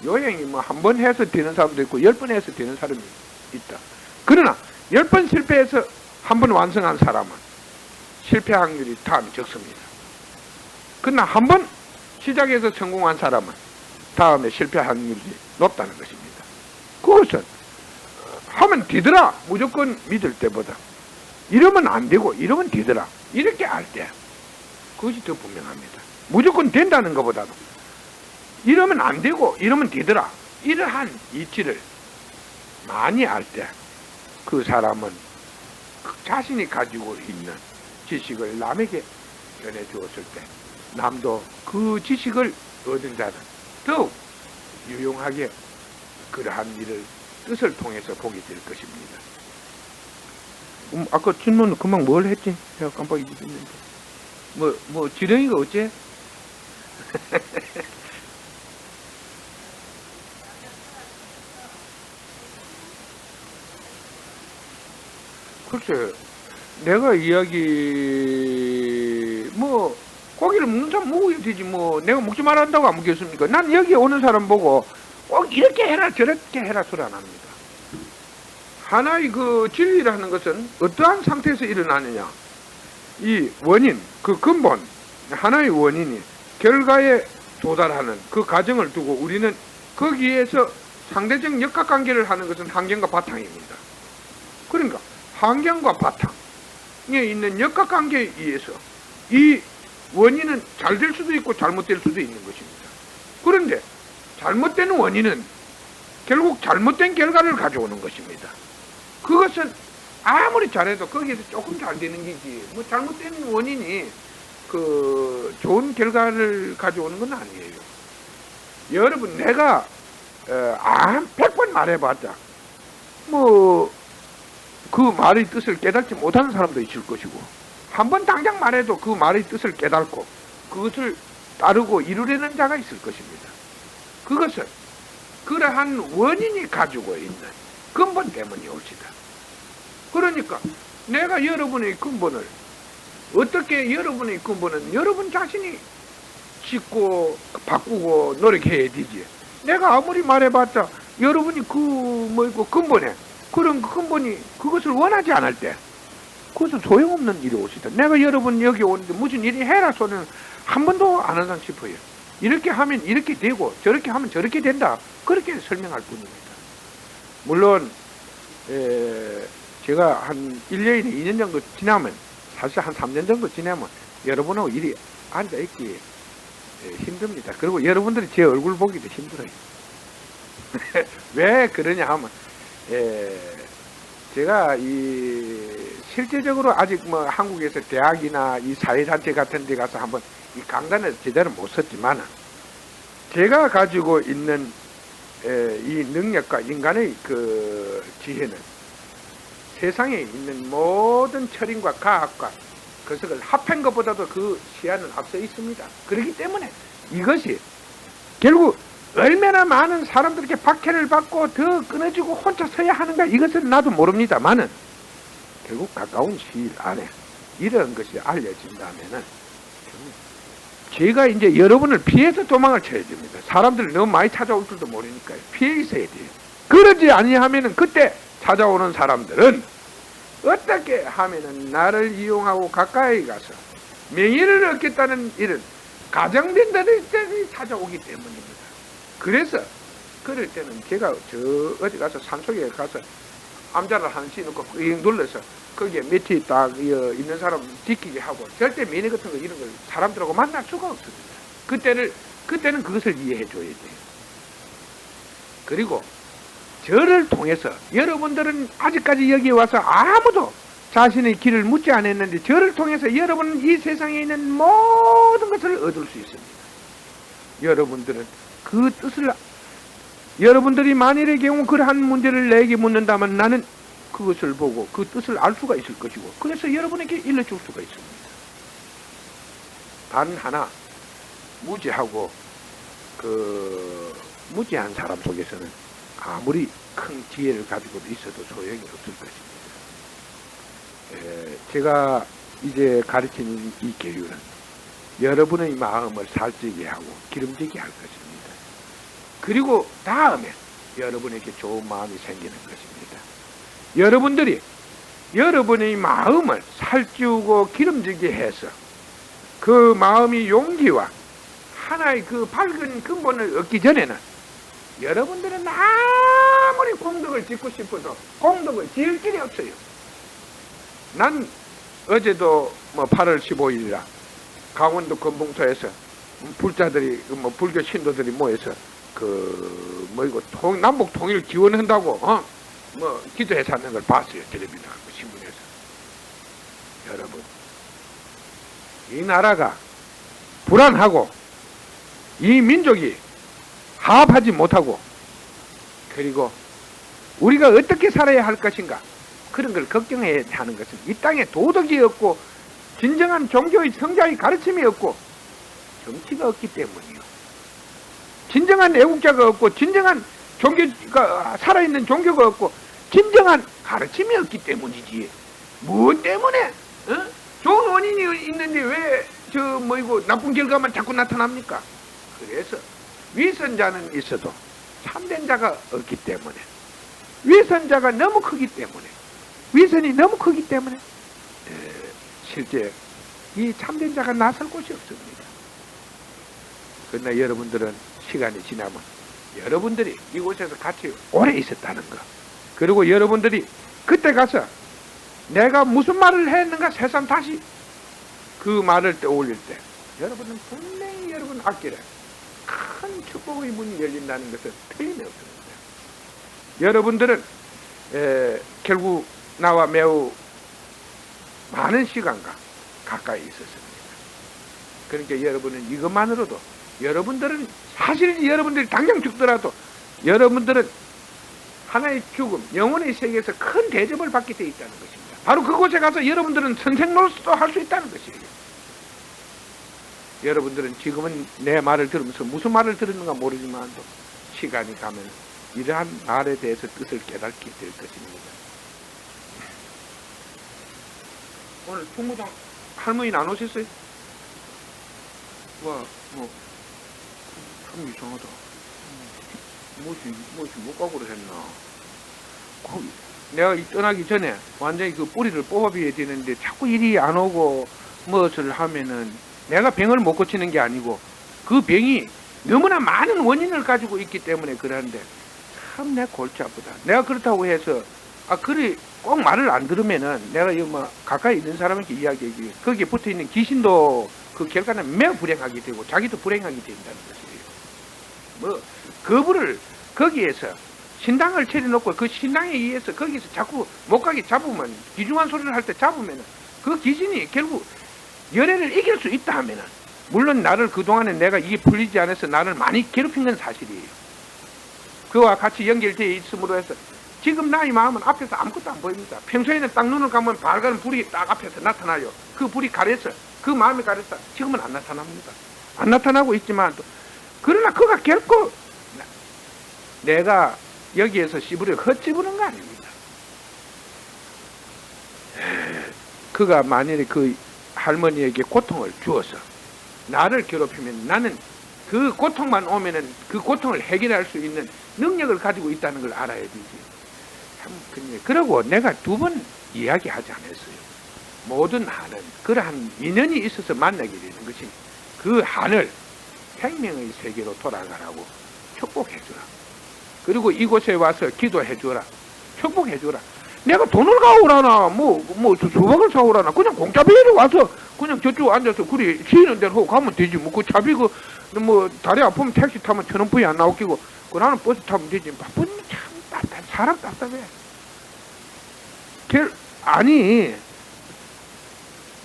요행이 한 번 해서 되는 사람도 있고 10번 해서 되는 사람이 있다. 그러나 10번 실패해서 한 번 완성한 사람은 실패 확률이 다음에 적습니다. 그러나 한 번 시작해서 성공한 사람은 다음에 실패 확률이 높다는 것입니다. 그것은 하면 되더라 무조건 믿을 때보다 이러면 안 되고 이러면 되더라 이렇게 알 때 그것이 더 분명합니다. 무조건 된다는 것보다도 이러면 안 되고 이러면 되더라 이러한 이치를 많이 알 때 그 사람은 자신이 가지고 있는 지식을 남에게 전해주었을 때 남도 그 지식을 얻은 자는 더욱 유용하게 그러한 일을 뜻을 통해서 보게 될 것입니다. 아까 질문은 금방 뭘 했지? 제가 깜빡 잊었는데. 지렁이가 어째? 글쎄, 내가 이야기 뭐 고기를 먹는 사람 먹어야 되지 뭐 내가 먹지 말란다고 안 먹겠습니까? 난 여기 오는 사람 보고 꼭 이렇게 해라 저렇게 해라 소리 안 합니다. 하나의 그 진리라는 것은 어떠한 상태에서 일어나느냐, 이 원인, 그 근본, 하나의 원인이 결과에 도달하는 그 과정을 두고 우리는 거기에서 상대적 역학관계를 하는 것은 환경과 바탕입니다. 그러니까 환경과 바탕에 있는 역학관계에 의해서 이 원인은 잘 될 수도 있고 잘못될 수도 있는 것입니다. 그런데 잘못된 원인은 결국 잘못된 결과를 가져오는 것입니다. 그것은 아무리 잘해도 거기에서 조금 잘 되는 게지 뭐 잘못된 원인이 그 좋은 결과를 가져오는 건 아니에요. 여러분, 내가 100번 말해봤자 뭐 그 말의 뜻을 깨닫지 못하는 사람도 있을 것이고, 한 번 당장 말해도 그 말의 뜻을 깨닫고 그것을 따르고 이루려는 자가 있을 것입니다. 그것은 그러한 원인이 가지고 있는 근본 때문이 올지다. 그러니까 내가 여러분의 근본을 어떻게, 여러분의 근본은 여러분 자신이 짓고 바꾸고 노력해야 되지. 내가 아무리 말해봤자 여러분이 근본에 그런 근본이 그것을 원하지 않을 때 그것은 소용없는 일이 오시다. 내가 여러분 여기 오는데 무슨 일이 해라 소리는 한 번도 안 한다 싶어요. 이렇게 하면 이렇게 되고 저렇게 하면 저렇게 된다, 그렇게 설명할 뿐입니다. 물론 제가 한 1년이나 2년 정도 지나면, 사실 한 3년 정도 지나면 여러분하고 일이 앉아있기 힘듭니다. 그리고 여러분들이 제 얼굴 보기도 힘들어요. 왜 그러냐 하면 제가 실제적으로 아직 뭐 한국에서 대학이나 이 사회단체 같은 데 가서 한번 이 강단을 제대로 못 썼지만, 제가 가지고 있는 이 능력과 인간의 그 지혜는 세상에 있는 모든 철인과 과학과 그것을 합한 것보다도 그 시야는 앞서 있습니다. 그렇기 때문에 이것이 결국 얼마나 많은 사람들에게 박해를 받고 더 끊어지고 혼자 서야 하는가, 이것은 나도 모릅니다만은 결국 가까운 시일 안에 이런 것이 알려진다면은 제가 이제 여러분을 피해서 도망을 쳐야 됩니다. 사람들이 너무 많이 찾아올 줄도 모르니까요. 피해 있어야 돼요. 그러지 아니하면은 그때 찾아오는 사람들은 어떻게 하면은 나를 이용하고 가까이 가서 명예를 얻겠다는 일은 가정된다는 뜻이 찾아오기 때문입니다. 그래서 그럴 때는 제가 어디 가서 산속에 가서 암자를 하나 씌워놓고 눌러서 거기에 밑에 딱 있는 사람 지키게 하고, 절대 매니 같은 거 이런 걸 사람들하고 만날 수가 없습니다. 그때는 그것을 이해해 줘야 돼요. 그리고 저를 통해서 여러분들은 아직까지 여기 와서 아무도 자신의 길을 묻지 않았는데, 저를 통해서 여러분은 이 세상에 있는 모든 것을 얻을 수 있습니다. 여러분들은 그 뜻을, 여러분들이 만일의 경우 그러한 문제를 내게 묻는다면 나는 그것을 보고 그 뜻을 알 수가 있을 것이고, 그래서 여러분에게 일러줄 수가 있습니다. 단 하나, 무지하고 무지한 사람 속에서는 아무리 큰 지혜를 가지고도 있어도 소용이 없을 것입니다. 제가 이제 가르치는 이 교육은 여러분의 마음을 살찌게 하고 기름지게 할 것입니다. 그리고 다음에 여러분에게 좋은 마음이 생기는 것입니다. 여러분들이 여러분의 마음을 살찌우고 기름지게 해서 그 마음이 용기와 하나의 그 밝은 근본을 얻기 전에는 여러분들은 아무리 공덕을 짓고 싶어도 공덕을 지을 길이 없어요. 난 어제도 8월 15일이라 강원도 금봉소에서 불자들이 불교 신도들이 모여서 남북 통일 기원한다고 기도해 샀는 걸 봤어요. 텔레비전 신문에서. 여러분, 이 나라가 불안하고 이 민족이 화합하지 못하고, 그리고 우리가 어떻게 살아야 할 것인가, 그런 걸 걱정해야 하는 것은 이 땅에 도덕이 없고 진정한 종교의 성자의 가르침이 없고 정치가 없기 때문이요. 진정한 애국자가 없고 진정한 종교가 살아있는 종교가 없고 진정한 가르침이 없기 때문이지. 무엇 때문에? 어? 좋은 원인이 있는데 왜 이거 나쁜 결과만 자꾸 나타납니까? 그래서 위선자는 있어도 참된 자가 없기 때문에, 위선자가 너무 크기 때문에, 위선이 너무 크기 때문에 실제 이 참된 자가 나설 곳이 없습니다. 그러나 여러분들은 시간이 지나면 여러분들이 이곳에서 같이 오래 있었다는 거, 그리고 여러분들이 그때 가서 내가 무슨 말을 했는가 새삼 다시 그 말을 떠올릴 때 여러분은 분명히 여러분 앞길에 큰 축복의 문이 열린다는 것은 틀림이 없습니다. 여러분들은 결국 나와 매우 많은 시간과 가까이 있었습니다. 그러니까 여러분은 이것만으로도, 여러분들은 사실 여러분들이 당장 죽더라도 여러분들은 하나의 죽음, 영혼의 세계에서 큰 대접을 받게 되어 있다는 것입니다. 바로 그곳에 가서 여러분들은 선생 노릇도 할 수 있다는 것이에요. 여러분들은 지금은 내 말을 들으면서 무슨 말을 들었는가 모르지만 시간이 가면 이러한 말에 대해서 뜻을 깨닫게 될 것입니다. 오늘 총무장 할머니는 안 오셨어요? 참 이상하다. 무엇이 못 가고 그랬나? 내가 떠나기 전에 완전히 그 뿌리를 뽑아야 되는데 자꾸 일이 안 오고 무엇을 하면은 내가 병을 못 고치는 게 아니고 그 병이 너무나 많은 원인을 가지고 있기 때문에 그러는데 참 내 골치 아프다. 내가 그렇다고 해서 그래 꼭 말을 안 들으면은 내가 이거 가까이 있는 사람에게 이야기하기 거기에 붙어 있는 귀신도 그 결과는 매우 불행하게 되고 자기도 불행하게 된다는 것이에요. 거부를 거기에서 신당을 차려놓고 그 신당에 의해서 거기서 자꾸 못 가게 잡으면, 귀중한 소리를 할 때 잡으면은 그 귀신이 결국 열애를 이길 수 있다 하면은, 물론 나를 그동안에 내가 이게 풀리지 않아서 나를 많이 괴롭힌 건 사실이에요. 그와 같이 연결되어 있음으로 해서 지금 나의 마음은 앞에서 아무것도 안 보입니다. 평소에는 딱 눈을 감으면 밝은 불이 딱 앞에서 나타나요. 그 불이 가려서, 그 마음이 가려서 지금은 안 나타납니다. 안 나타나고 있지만 또 그러나 그가 결코 내가 여기에서 씹으려 헛집으는 거 아닙니다. 그가 만일에 그 할머니에게 고통을 주어서 나를 괴롭히면 나는 그 고통만 오면은 그 고통을 해결할 수 있는 능력을 가지고 있다는 걸 알아야 되지. 참, 그러고 내가 두 번 이야기하지 않았어요. 모든 한은 그러한 인연이 있어서 만나게 되는 것이 그 한을 생명의 세계로 돌아가라고 축복해주라. 그리고 이곳에 와서 기도해주라. 축복해주라. 내가 돈을 가오라나 수박을 사오라나 그냥 공짜비에 와서 그냥 저쪽 앉아서 그리 쉬는 대로 하고 가면 되지. 그 차비 다리 아프면 택시 타면 1,000원 부위 안 나오기고 나는 버스 타면 되지. 바쁜 참 사람 답답해.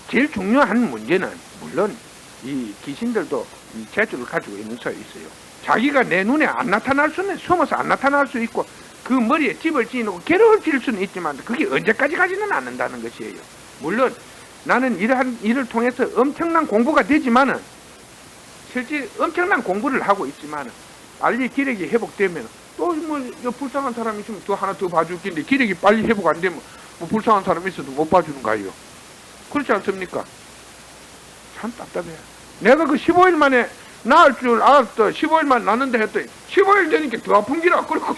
제일 중요한 문제는 물론 이 귀신들도 이 재주를 가지고 있는 수 있어요. 자기가 내 눈에 안 나타날 수는 숨어서 안 나타날 수 있고 그 머리에 집을 지어놓고 괴로울 수는 있지만 그게 언제까지 가지는 않는다는 것이에요. 물론 나는 이러한 일을 통해서 엄청난 공부가 되지만은 실제 엄청난 공부를 하고 있지만은 빨리 기력이 회복되면 또 불쌍한 사람이 있으면 또 하나 더 봐줄 텐데 기력이 빨리 회복 안 되면 불쌍한 사람이 있어도 못 봐주는 거예요. 그렇지 않습니까? 참 답답해. 내가 그 15일 만에 나을 줄 알았어. 15일만 났는데 했더니 15일 되니까 더 아픈 기라. 그리고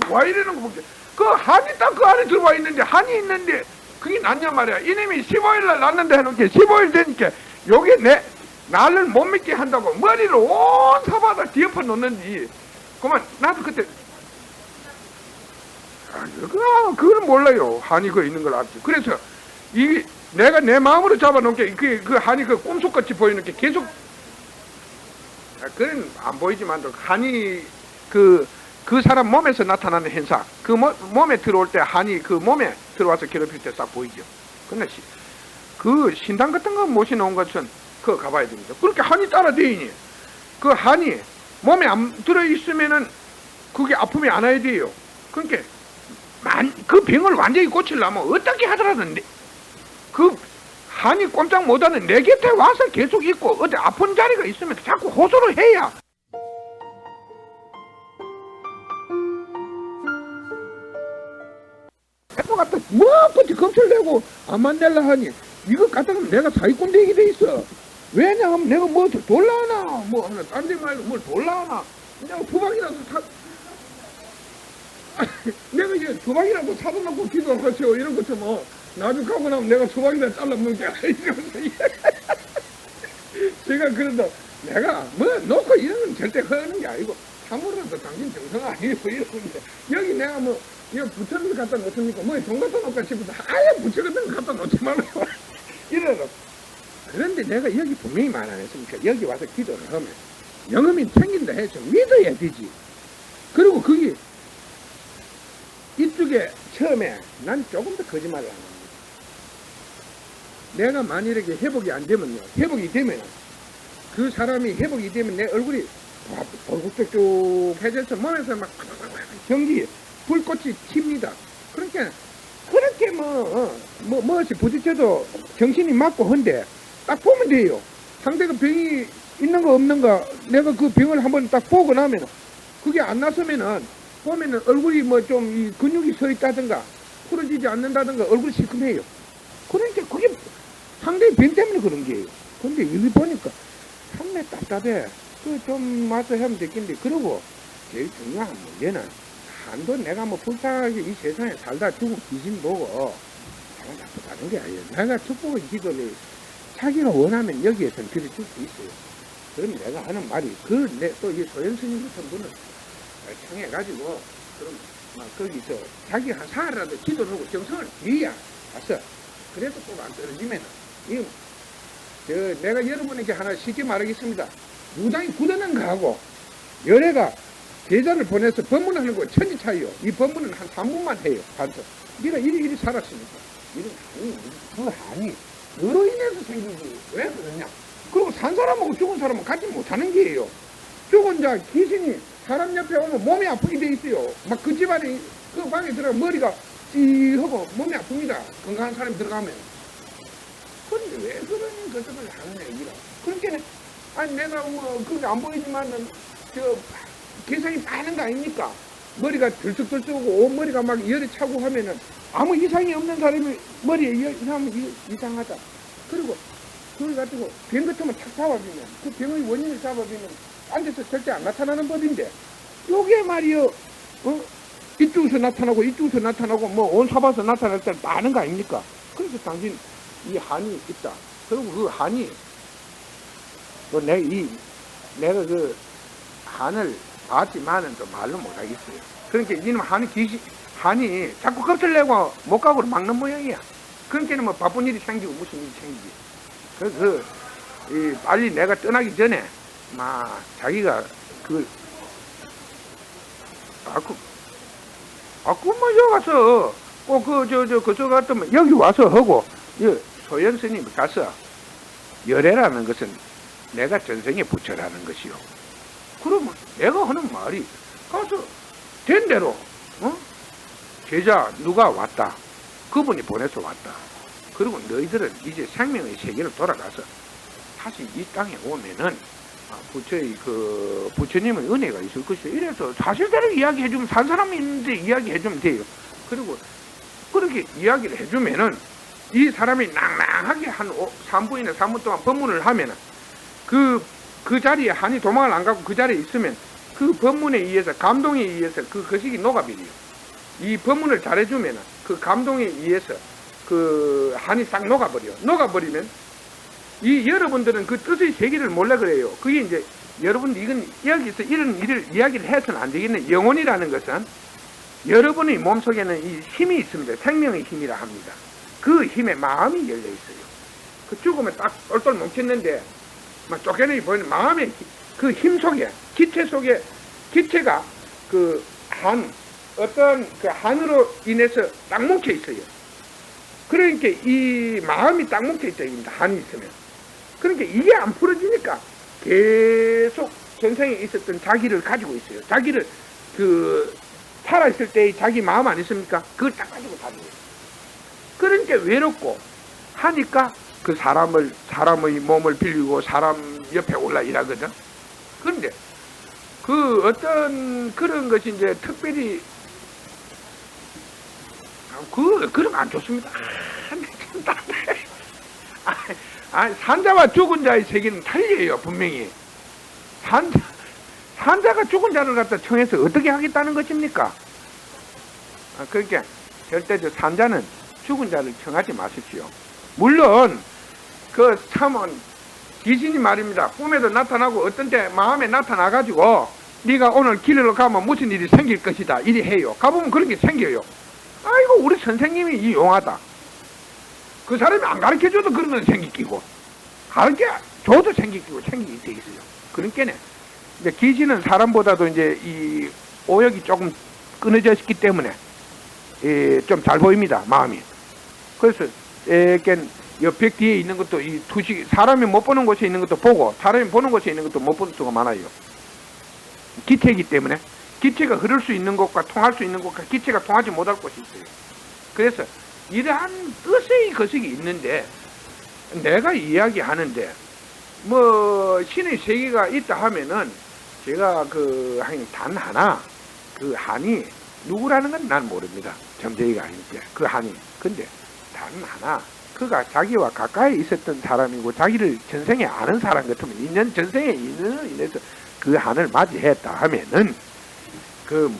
와 이러는 거 보게. 그 한이 딱 그 안에 들어와 있는데 한이 있는데 그게 낫냐 말이야. 이놈이 15일날 났는데 해놓게 15일 되니까 요게 나를 못 믿게 한다고 머리를 온 사바다 뒤엎어 놓는지. 그만 나도 그때 그걸 몰라요. 한이 그 있는 걸 알지. 그래서 내가 내 마음으로 잡아놓은 게 그 한이 그 꿈속같이 보이는 게 계속 그건 안 보이지만 한이 그 사람 몸에서 나타나는 현상, 그 몸에 들어올 때 한이 그 몸에 들어와서 괴롭힐 때 싹 보이죠. 근데 그 신당 같은 거 모셔놓은 것은 그거 가봐야 됩니다. 그렇게 한이 따라다니니 그 한이 몸에 안 들어있으면은 그게 아픔이 안 와야 돼요. 그러니까 그 병을 완전히 고치려면 어떻게 하더라도 그 한이 꼼짝 못하는 내 곁에 와서 계속 있고 어디 아픈 자리가 있으면 자꾸 호소를 해야. 해보 같다. 뭐 겁을 내고 안 만들라 하니 이거 갖다가 내가 사기꾼 되게 돼 있어. 왜냐하면 내가 뭐 돌라하나 뭐 하나 딴 데 말고 뭘 돌라하나 내가 두박이라도 내가 이제 두박이라도 사다 놓고 기도하세요 이런 것처럼 뭐 나중에 가고 나면 내가 두박이나 잘라 먹게 이러면서 제가 그런다 내가 뭐 놓고 이런 건 절대 하는 게 아니고 참으로도 당신 정성 아니고 이러는데 여기 내가 뭐 이거 부처를 갖다 놓습니까 뭐 돈 갖다 놓을까 싶어서 아예 부처 같은 거 갖다 놓지 말라고 이래서 그런데 내가 여기 분명히 말 안 했습니까? 여기 와서 기도를 하면 영음이 생긴다 해서 믿어야 되지. 그리고 거기 이쪽에 처음에 난 조금 더 거짓말을 안 합니다. 내가 만일에 회복이 안 되면요. 회복이 되면 그 사람이 회복이 되면 내 얼굴이 돌국쭉쭉 몸에서 막 경기 불꽃이 튑니다. 그러니까 그렇게 뭐엇이 부딪혀도 정신이 맞고 한데 딱 보면 돼요. 상대가 병이 있는 거 없는 거 내가 그 병을 한번 딱 보고 나면 그게 안 났으면은 보면은 얼굴이 뭐 좀 이 근육이 서 있다든가 풀어지지 않는다든가 얼굴이 시큼해요. 그러니까 그게 상대의 병 때문에 그런 게예요. 근데 여기 보니까 상당히 답답해. 그 좀 와서 하면 되겠는데 그러고 제일 중요한 문제는 한도 내가 뭐 불쌍하게 이 세상에 살다 죽은 귀신 보고 내가 나쁘다는 게 아니에요. 내가 축복의 기도를 자기가 원하면 여기에서는 그래 줄 수 있어요. 그럼 내가 하는 말이 또 이 소연 스님 같은 분은 청해가지고 그럼 막 거기서 자기 한 사흘이라도 기도를 하고 정성을 뒤야 가서 그래도 꼭 안 떨어지면 내가 여러분에게 하나 쉽게 말하겠습니다. 무당이 굳어는 거하고 열애가 계좌를 보내서 법문하는 거 천지 차이요. 이 법문은 한 3분만 해요. 반서. 네가 이리 살았으니까. 그 한이 너로 인해서 생기지. 왜 그러냐? 그리고 산 사람하고 죽은 사람은 같이 못하는 게예요. 죽은 자 귀신이 사람 옆에 오면 몸이 아프게 돼 있어요. 막 그 집안에 그 방에 들어가 머리가 찌하고 몸이 아픕니다. 건강한 사람이 들어가면. 그런데 왜 그런 것들을 하느냐 이라. 그러니까 아니 내가 뭐 그게 안 보이지만은 개성이 많은 거 아닙니까? 머리가 들쭉들쭉하고 온 머리가 막 열이 차고 하면은 아무 이상이 없는 사람이 머리에 열이 이상하다. 그리고 그걸 가지고 병 같으면 탁 잡아주면 그 병의 원인을 잡아주면 앉아서 절대 안 나타나는 법인데 요게 말이요 이쪽에서 나타나고 이쪽에서 나타나고 뭐 온 사바서 나타날 때 많은 거 아닙니까? 그래서 당신 이 한이 있다. 그리고 그 한이 또 내가 그 한을 봤지만은 또 말로 못하겠어요. 그러니까 이놈 한이 자꾸 겁을 내고 못 가고 막는 모양이야. 그러니까 뭐 바쁜 일이 생기고 무슨 일이 생기지. 그래서 빨리 내가 떠나기 전에 막 자기가 뭐 여기 가서 꼭 그저 같으면 여기 와서 하고 소연 스님이 가서 열애라는 것은 내가 전생에 부처라는 것이요. 그러면 내가 하는 말이 가서 된 대로 제자 누가 왔다. 그분이 보내서 왔다. 그리고 너희들은 이제 생명의 세계로 돌아가서 다시 이 땅에 오면은 부처님의 은혜가 있을 것이요. 이래서 사실대로 이야기해주면 산 사람이 있는데 이야기해주면 돼요. 그리고 그렇게 이야기를 해주면은 이 사람이 낭낭하게 한 3분이나 4분 동안 법문을 하면은 그 자리에 한이 도망을 안 가고 그 자리에 있으면 그 법문에 의해서 감동에 의해서 그 거식이 녹아버려요. 이 법문을 잘해주면은 그 감동에 의해서 그 한이 싹 녹아버리면 이 여러분들은 그 뜻의 세계를 몰라 그래요. 그게 이제 여러분들 이건 여기서 이런 일을 이야기를 해서는 안 되겠네. 영혼이라는 것은 여러분의 몸속에는 이 힘이 있습니다. 생명의 힘이라 합니다. 그 힘에 마음이 열려 있어요. 그 죽으면 딱 똘똘 뭉쳤는데 막 쫓겨내기 보이는 마음의 그 힘 속에 기체가 어떤 그 한으로 인해서 딱 뭉쳐 있어요. 그러니까 이 마음이 딱 뭉쳐 있다 입니다. 한이 있으면. 그러니까 이게 안 풀어지니까 계속 전생에 있었던 자기를 가지고 있어요. 자기를 살아있을 때의 자기 마음 아니십니까? 그걸 딱 가지고 다니는 거예요. 그러니까 외롭고 하니까 그 사람의 몸을 빌리고 사람 옆에 올라 일하거든. 그런데 어떤 그런 것이 이제 특별히 그러면 안 좋습니다. 산자와 죽은 자의 세계는 달려요, 분명히. 산자가 죽은 자를 갖다 청해서 어떻게 하겠다는 것입니까? 그러니까 절대 산자는 죽은 자를 청하지 마십시오. 물론 참은 귀신이 말입니다. 꿈에도 나타나고 어떤 때 마음에 나타나가지고 네가 오늘 길로 가면 무슨 일이 생길 것이다 이리 해요. 가보면 그런 게 생겨요. 아이고 우리 선생님이 이 용하다. 그 사람이 안 가르쳐줘도 그런 건 생기기고 가르쳐줘도 생기기고 생기게 돼 있어요. 그러니까 귀신은 사람보다도 이제 이 오역이 조금 끊어져 있기 때문에 좀 잘 보입니다, 마음이. 그래서 옆벽 뒤에 있는 것도 이 투시 사람이 못 보는 곳에 있는 것도 보고 사람이 보는 곳에 있는 것도 못 보는 수가 많아요. 기체이기 때문에 기체가 흐를 수 있는 곳과 통할 수 있는 곳과 기체가 통하지 못할 곳이 있어요. 그래서 이러한 뜻의 거식이 있는데 내가 이야기하는데 뭐 신의 세계가 있다 하면은 제가 단 하나 그 한이 누구라는 건 난 모릅니다. 점쟁이가 아니니까 그 한이. 근데 단 하나 그가 자기와 가까이 있었던 사람이고 자기를 전생에 아는 사람 같으면 인연 전생의 인연을 인해서 그 한을 맞이했다 하면은 그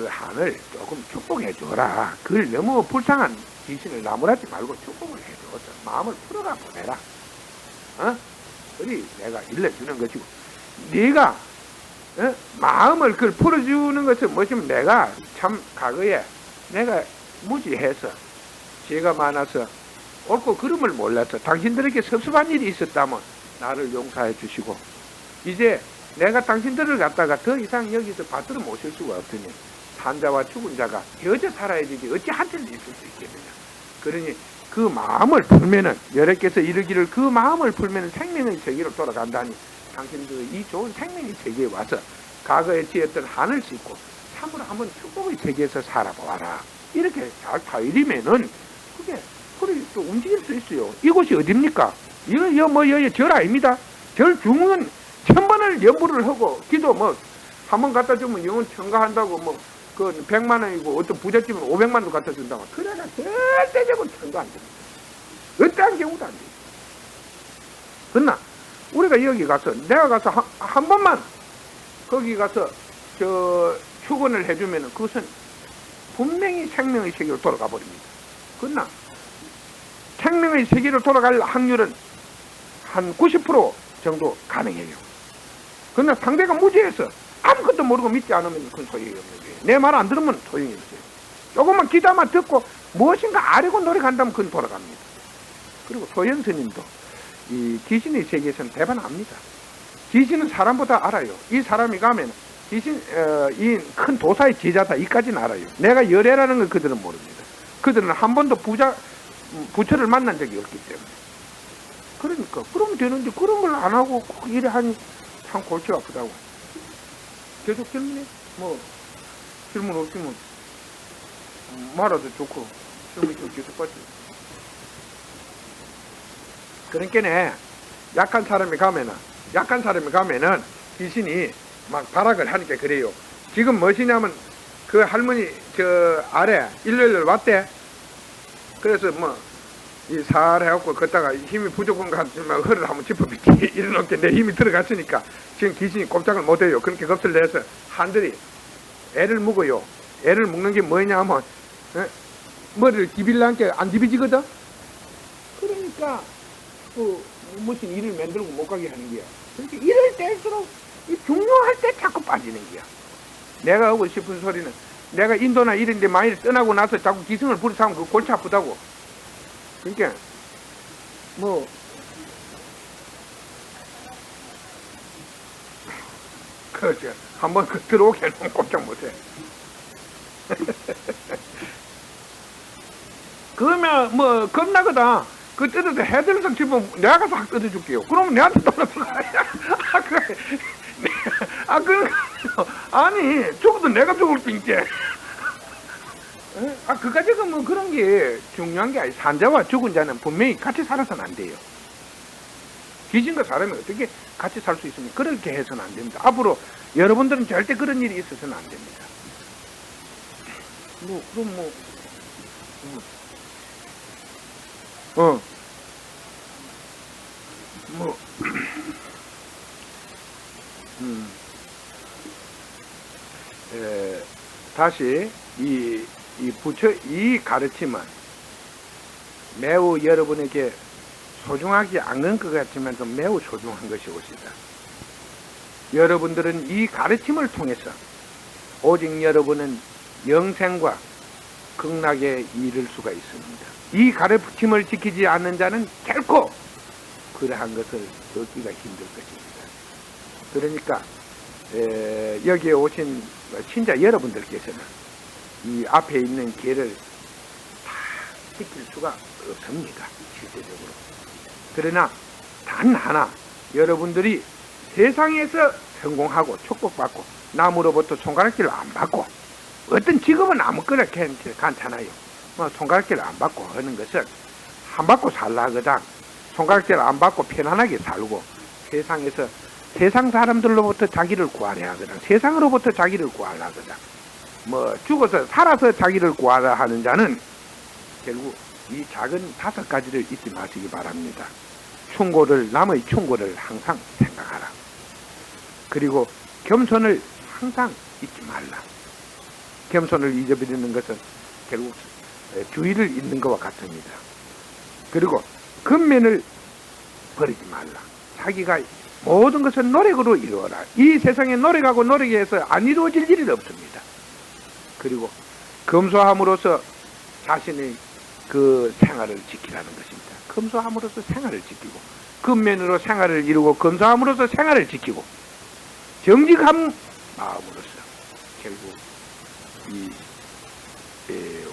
한을 조금 축복해 줘라. 그걸 너무 불쌍한 귀신을 나무라지 말고 축복을 해줘서 마음을 풀어가 보내라. 그리 내가 일러주는 것이고 네가 마음을 그걸 풀어주는 것은 뭐냐면 내가 참 과거에 내가 무지해서 죄가 많아서 옳고 그름을 몰라서 당신들에게 섭섭한 일이 있었다면 나를 용서해 주시고 이제 내가 당신들을 갖다가 더 이상 여기서 받들어 모실 수가 없으니 산자와 죽은 자가 헤어져 살아야 되지 어찌 한tel도 있을 수 있겠느냐. 그러니 그 마음을 풀면은 여러께서 이르기를 그 마음을 풀면은 생명의 세계로 돌아간다니 당신들이 이 좋은 생명의 세계에 와서 과거에 지었던 한을 씻고 참으로 한번 축복의 세계에서 살아보아라. 이렇게 잘 타이리면은 그게 소리 또 움직일 수 있어요. 이곳이 어딥니까? 여기 절 아닙니다. 절 중은 1000번을 연부를 하고 기도 한 번 갖다 주면 영혼 청가한다고 그 100만 원이고 어떤 부잣집은 500만 원도 갖다 준다고. 그래가 절대적으로 청가 안 됩니다. 어떠한 경우도 안 돼요. 그러나 우리가 여기 가서 내가 가서 한 번만 거기 가서 축원을 해주면은 그것은 분명히 생명의 세계로 돌아가 버립니다. 그러나 생명의 세계로 돌아갈 확률은 한 90% 정도 가능해요. 그러나 상대가 무지해서 아무것도 모르고 믿지 않으면 그건 소용이 없는 거예요. 내 말 안 들으면 소용이 없어요. 조금만 기다만 듣고 무엇인가 아뢰고 노력한다면 그건 돌아갑니다. 그리고 소현 스님도 이 귀신의 세계에서는 대반합니다. 귀신은 사람보다 알아요. 이 사람이 가면 귀신 이 큰 도사의 제자다 이까지는 알아요. 내가 열애라는 걸 그들은 모릅니다. 그들은 한 번도 부처를 만난 적이 없기 때문에. 그러니까 그러면 되는데 그런 걸 안 하고 꼭 이래 하니 참 골치 아프다고. 계속 질문해. 질문 없으면 말아도 좋고 질문 좀 계속 받지. 그러니까 약한 사람이 가면은 귀신이 막 발악을 하니까 그래요. 지금 무엇이냐면 그 할머니 아래 일요일 왔대. 그래서 이 살 해갖고 걷다가 힘이 부족한 것 같지만 허리를 한번 짚어비기 이래놓게 내 힘이 들어갔으니까 지금 귀신이 꼼짝을 못해요. 그렇게 겁을 내서 한들이 애를 묵어요. 애를 묵는 게 뭐냐 하면 머리를 디빌라한테 안 디비지거든. 그러니까 무슨 일을 만들고 못 가게 하는 거야. 그러니까 이럴 때일수록 중요할 때 자꾸 빠지는 거야. 내가 하고 싶은 소리는 내가 인도나 이런데 많이 떠나고 나서 자꾸 기승을 부리사면 그 골치 아프다고. 그러니까 그렇죠. 한번 들어오게 해놓으면 꼼짝 못해. 그러면 겁나거든. 그 뜯어서 해들어서 집으면 내가 가서 확 뜯어줄게요. 그러면 내한테 떨어져 가야. 아니 죽어도 내가 죽을 수 있지. 그까지가 그런 게 중요한 게 아니에요. 산자와 죽은 자는 분명히 같이 살아서는 안 돼요. 귀신과 사람이 어떻게 같이 살 수 있습니까? 그렇게 해서는 안 됩니다. 앞으로 여러분들은 절대 그런 일이 있어서는 안 됩니다. 그럼 뭐, 뭐, 다시 이 가르침은 매우 여러분에게 소중하지 않은 것 같지만 좀 매우 소중한 것이옵니다. 여러분들은 이 가르침을 통해서 오직 여러분은 영생과 극락에 이를 수가 있습니다. 이 가르침을 지키지 않는 자는 결코 그러한 것을 얻기가 힘들 것입니다. 그러니까 여기에 오신 신자 여러분들께서는 이 앞에 있는 길을 다 지킬 수가 없습니다. 실제적으로. 그러나 단 하나, 여러분들이 세상에서 성공하고 축복받고 남으로부터 손가락질을 안 받고, 어떤 직업은 아무거나 괜찮아요. 손가락질을 안 받고 하는 것은 안 받고 살라거든. 손가락질 안 받고 편안하게 살고 세상에서 세상 사람들로부터 자기를 구하려 하거든. 세상으로부터 자기를 구하려 하거든. 죽어서 살아서 자기를 구하려 하는 자는 결국 이 작은 5가지를 잊지 마시기 바랍니다. 남의 충고를 항상 생각하라. 그리고 겸손을 항상 잊지 말라. 겸손을 잊어버리는 것은 결국 주의를 잃는 것과 같습니다. 그리고 근면을 버리지 말라. 자기가 모든 것을 노력으로 이루어라. 이 세상에 노력하고 노력해서 안 이루어질 일이 없습니다. 그리고 검소함으로써 자신의 그 생활을 지키라는 것입니다. 검소함으로써 생활을 지키고, 근면으로 생활을 이루고, 검소함으로써 생활을 지키고, 정직한 마음으로써 결국 이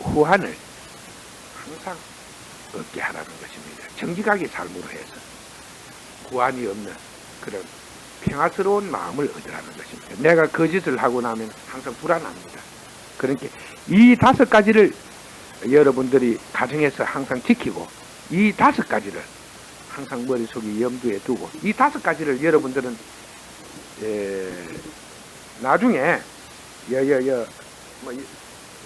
후한을 항상 얻게 하라는 것입니다. 정직하게 삶으로 해서 후한이 없는 그런 평화스러운 마음을 얻으라는 것입니다. 내가 거짓을 하고 나면 항상 불안합니다. 그러니까 이 5가지를 여러분들이 가정에서 항상 지키고, 이 5가지를 항상 머릿속에 염두에 두고, 이 5가지를 여러분들은 나중에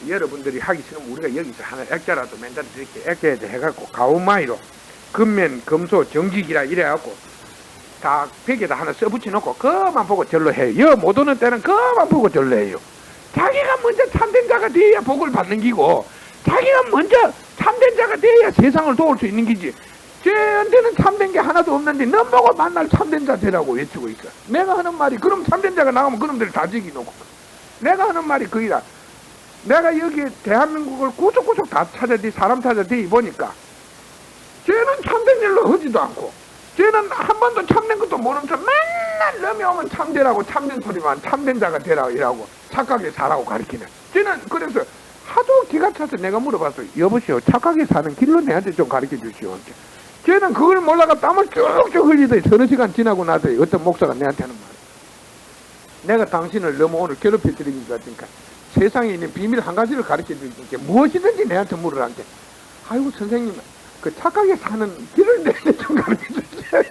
여러분들이 하기 싫으면 우리가 여기서 하나 액자라도 맨날 이렇게 액자에다 해갖고 가오마이로 근면, 검소, 정직이라 이래갖고 다 벽에다 하나 써붙여놓고 그만 보고 절로 해요. 못 오는 때는 그만 보고 절로 해요. 자기가 먼저 참된 자가 돼야 복을 받는 기고, 자기가 먼저 참된 자가 돼야 세상을 도울 수 있는 기지. 쟤한테는 참된 게 하나도 없는데 넌 보고 만날 참된 자 되라고 외치고 있어. 내가 하는 말이, 그럼 참된 자가 나가면 그놈들 다 죽이놓고, 내가 하는 말이 그이라. 내가 여기 대한민국을 구석구석 다 사람 찾아대이 보니까 쟤는 참된 일로 하지도 않고, 쟤는 한 번도 참된 것도 모르면서 맨날 넘이 오면 참되라고, 참된 소리만, 참된 자가 되라고 이라고 착하게 살라고 가르치네. 쟤는 그래서 하도 기가 차서 내가 물어봤어. 여보시오, 착하게 사는 길로 내한테 좀 가르쳐 주시오. 쟤는 그걸 몰라가 땀을 쭉쭉 흘리더니 서너 시간 지나고 나서 어떤 목사가 내한테 하는 말이야. 내가 당신을 너무 오늘 괴롭혀 드리는 것 같으니까 세상에 있는 비밀 한 가지를 가르쳐 드리니까 무엇이든지 내한테 물으라는데, 아이고 선생님, 그 착하게 사는 길을 내한테 좀 가르쳐 주세요.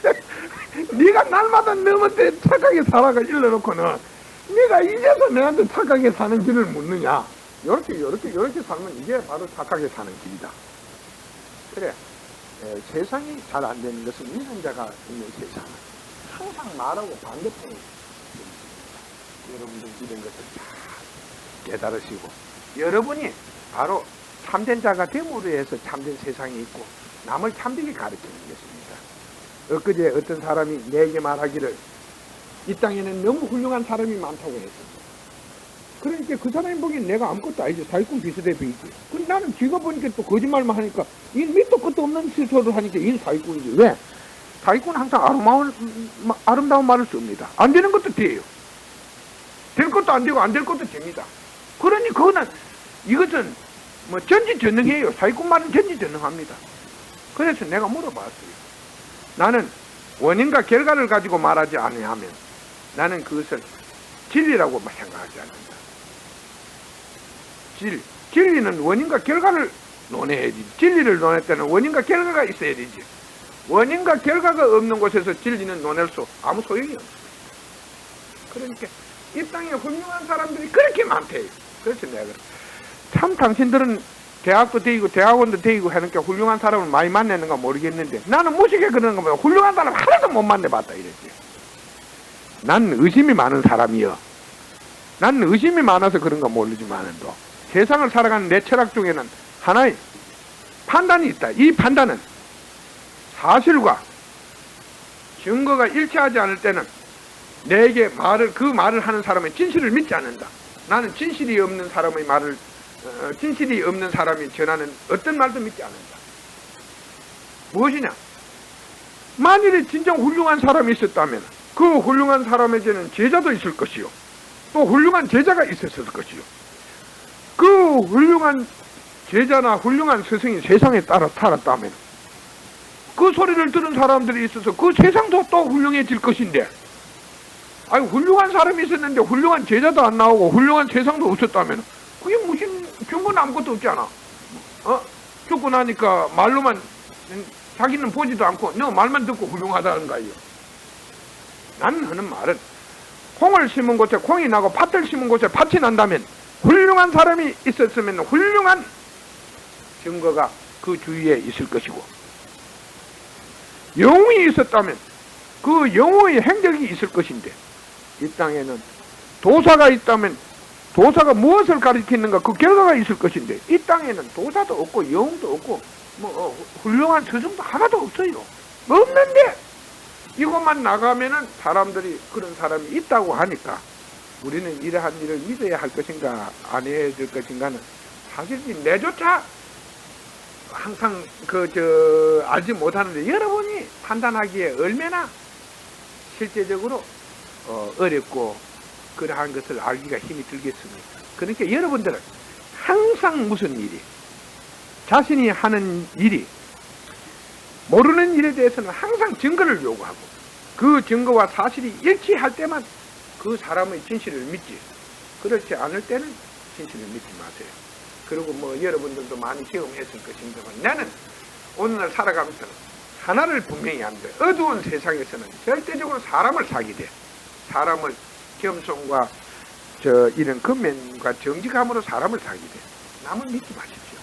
네가 날마다 너한테 착하게 살아가 일러놓고는 네가 이제서 내한테 착하게 사는 길을 묻느냐. 요렇게 살면 이게 바로 착하게 사는 길이다. 그래. 세상이 잘 안 되는 것은 믿는 자가 있는 세상은 항상 말하고 반대편이 있습니다. 여러분들 이런 것을 잘 깨달으시고, 여러분이 바로 참된 자가 됨으로 해서 참된 세상이 있고 남을 참되게 가르치는 것입니다. 엊그제 어떤 사람이 내게 말하기를 이 땅에는 너무 훌륭한 사람이 많다고 했습니다. 그러니까 그 사람이 보기엔 내가 아무것도 아니지. 사기꾼 비슷해 보이지. 근데 나는 지가 보니까 또 거짓말만 하니까 이 밑도 끝도 없는 시소를 하니까 이 사기꾼이지. 왜? 사기꾼은 항상 아름다운 말을 씁니다. 안 되는 것도 돼요. 될 것도 안 되고 안 될 것도 됩니다. 그러니 그거는 이것은 전지전능해요. 사기꾼 말은 전지전능합니다. 그래서 내가 물어봤어요. 나는 원인과 결과를 가지고 말하지 않으면 나는 그것을 진리라고 생각하지 않는다. 진리는 원인과 결과를 논해야지. 진리를 논할 때는 원인과 결과가 있어야 되지. 원인과 결과가 없는 곳에서 진리는 논할 수 아무 소용이 없어요. 그러니까 이 땅에 훌륭한 사람들이 그렇게 많대요. 그래서 내가 그래. 참 당신들은 대학도 다니고 대학원도 다니고 하니까 훌륭한 사람을 많이 만나는가 모르겠는데 나는 무식에 그러는 거면 훌륭한 사람 하나도 못 만나봤다 이랬지. 난 의심이 많은 사람이여. 난 의심이 많아서 그런가 모르지만도 세상을 살아가는 내 철학 중에는 하나의 판단이 있다. 이 판단은 사실과 증거가 일치하지 않을 때는 내게 그 말을 하는 사람의 진실을 믿지 않는다. 나는 진실이 없는 사람의 말을 진실이 없는 사람이 전하는 어떤 말도 믿지 않는다. 무엇이냐? 만일에 진정 훌륭한 사람이 있었다면 그 훌륭한 사람에게는 제자도 있을 것이요. 또 훌륭한 제자가 있었을 것이요. 그 훌륭한 제자나 훌륭한 스승이 세상에 따라 살았다면 그 소리를 들은 사람들이 있어서 그 세상도 또 훌륭해질 것인데, 아니 훌륭한 사람이 있었는데 훌륭한 제자도 안 나오고 훌륭한 세상도 없었다면 그게 무슨 증거는 아무것도 없잖아. 죽고 나니까 말로만 자기는 보지도 않고 너 말만 듣고 훌륭하다는 거예요. 나는 하는 말은 콩을 심은 곳에 콩이 나고 팥을 심은 곳에 팥이 난다면 훌륭한 사람이 있었으면 훌륭한 증거가 그 주위에 있을 것이고, 영웅이 있었다면 그 영웅의 행적이 있을 것인데, 이 땅에는 도사가 있다면 도사가 무엇을 가리키는가 그 결과가 있을 것인데, 이 땅에는 도사도 없고 영웅도 없고 훌륭한 스승도 하나도 없어요. 없는데 이것만 나가면은 사람들이 그런 사람이 있다고 하니까 우리는 이러한 일을 믿어야 할 것인가 안 해야 될 것인가는 사실 내조차 항상 알지 못하는데, 여러분이 판단하기에 얼마나 실제적으로 어렵고 그러한 것을 알기가 힘이 들겠습니까? 그러니까 여러분들은 항상 무슨 일이, 자신이 하는 일이, 모르는 일에 대해서는 항상 증거를 요구하고 그 증거와 사실이 일치할 때만 그 사람의 진실을 믿지, 그렇지 않을 때는 진실을 믿지 마세요. 그리고 여러분들도 많이 경험했을 것입니다만, 나는 오늘날 살아가면서는 하나를 분명히 안돼. 어두운 세상에서는 절대적으로 사람을 사귀게 돼. 사람을 겸손과 이런 근면과 정직함으로 사람을 사귀게 돼. 남을 믿지 마십시오.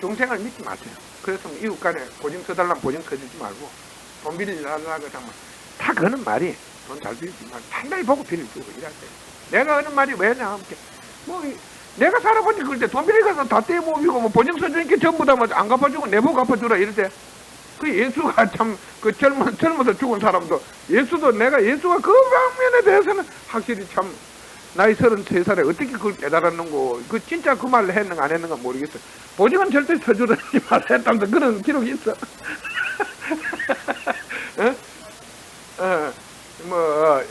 중생을 믿지 마세요. 그래서 이웃 간에 보증 서달라면 보증 서주지 말고, 돈 빌리려고 하면 다 그는 말이 돈 잘 빌리지 말고 단단히 보고 빌려주고 이러세요. 내가 하는 말이 왜냐 하면 내가 살아보니 그럴 때 돈 빌리고서 다 떼모비고 보증 서주니까 전부 다 안 갚아주고 내보고 갚아주라 이럴 때, 그 예수가 참 젊어서 죽은 사람도 예수가 그 방면에 대해서는 확실히 참 나이 33살에 어떻게 그걸 깨달았는고, 그 진짜 그 말을 했는가 안 했는가 모르겠어. 보증은 절대 서주라지 말라 했다면서 그런 기록이 있어.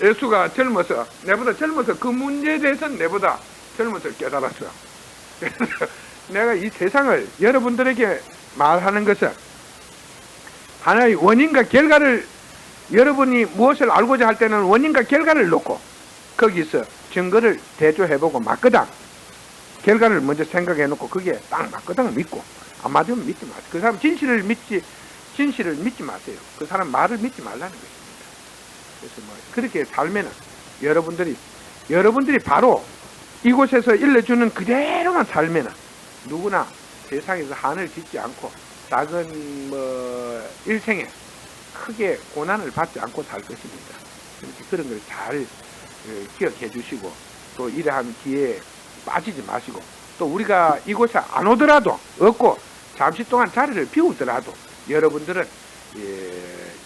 예수가 내보다 젊어서 그 문제에 대해서는 내보다 젊어서 깨달았어. 그래서 내가 이 세상을 여러분들에게 말하는 것은 하나의 원인과 결과를, 여러분이 무엇을 알고자 할 때는 원인과 결과를 놓고 거기서 증거를 대조해보고 맞거든 결과를 먼저 생각해놓고 그게 딱 맞거든 믿고, 안 맞으면 믿지 마세요. 그 사람 진실을 믿지 마세요. 그 사람 말을 믿지 말라는 것입니다. 그래서 그렇게 살면은 여러분들이 바로 이곳에서 일러주는 그대로만 살면은 누구나 세상에서 한을 짓지 않고 작은 일생에 크게 고난을 받지 않고 살 것입니다. 그런 걸 잘 기억해 주시고, 또 이러한 기회에 빠지지 마시고, 또 우리가 이곳에 안 오더라도 없고 잠시 동안 자리를 비우더라도 여러분들은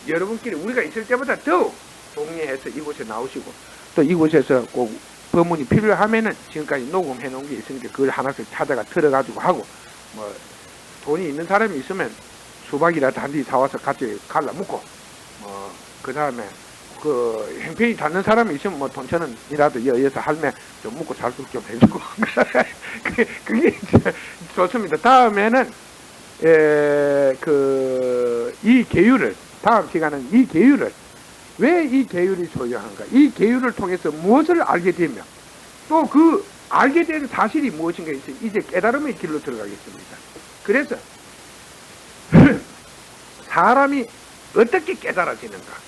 여러분끼리 우리가 있을 때보다 더욱 동의해서 이곳에 나오시고, 또 이곳에서 꼭 법문이 필요하면은 지금까지 녹음해 놓은 게 있으니까 그걸 하나씩 찾아가 들어가지고 하고, 돈이 있는 사람이 있으면 수박이라도 한 대 사와서 같이 갈라먹고, 그 다음에 그 행편이 닿는 사람이 있으면 돈 1,000원이라도 여기서 할매 좀 먹고 살 수 있게 좀 해주고 그게 좋습니다. 다음에는 이 계율을, 다음 시간은 이 계율을, 왜 이 계율이 소요한가, 이 계율을 통해서 무엇을 알게 되며 또 그 알게 된 사실이 무엇인가 이제 깨달음의 길로 들어가겠습니다. 그래서 사람이 어떻게 깨달아지는가,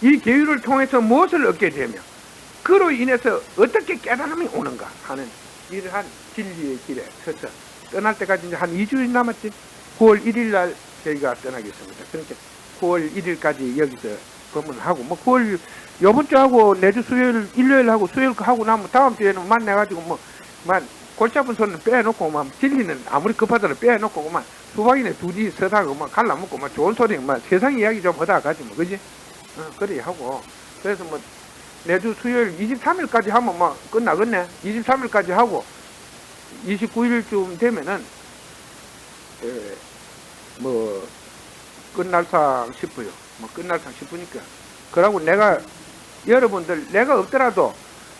이 계율을 통해서 무엇을 얻게 되며 그로 인해서 어떻게 깨달음이 오는가 하는 이러한 진리의 길에 서서 떠날 때까지 이제 한 2주일 남았지. 9월 1일 날 저희가 떠나겠습니다. 그러니까 9월 1일까지 여기서 검문하고, 뭐 9월 요번 주하고 내주 수요일, 일요일하고 수요일 하고 나면 다음 주에는 만나가지고 골치 아픈 손은 빼놓고 진리는 아무리 급하더라도 빼놓고 수박이네 두지 서다가 갈라먹고 좋은 소리 세상 이야기 좀 하다 가지 그지? 그래 하고, 그래서 내주 수요일 23일까지 하면 끝나겠네. 23일까지 하고 29일쯤 되면은 끝날상 싶어요. 끝날상 싶으니까. 그러고 여러분들 내가 없더라도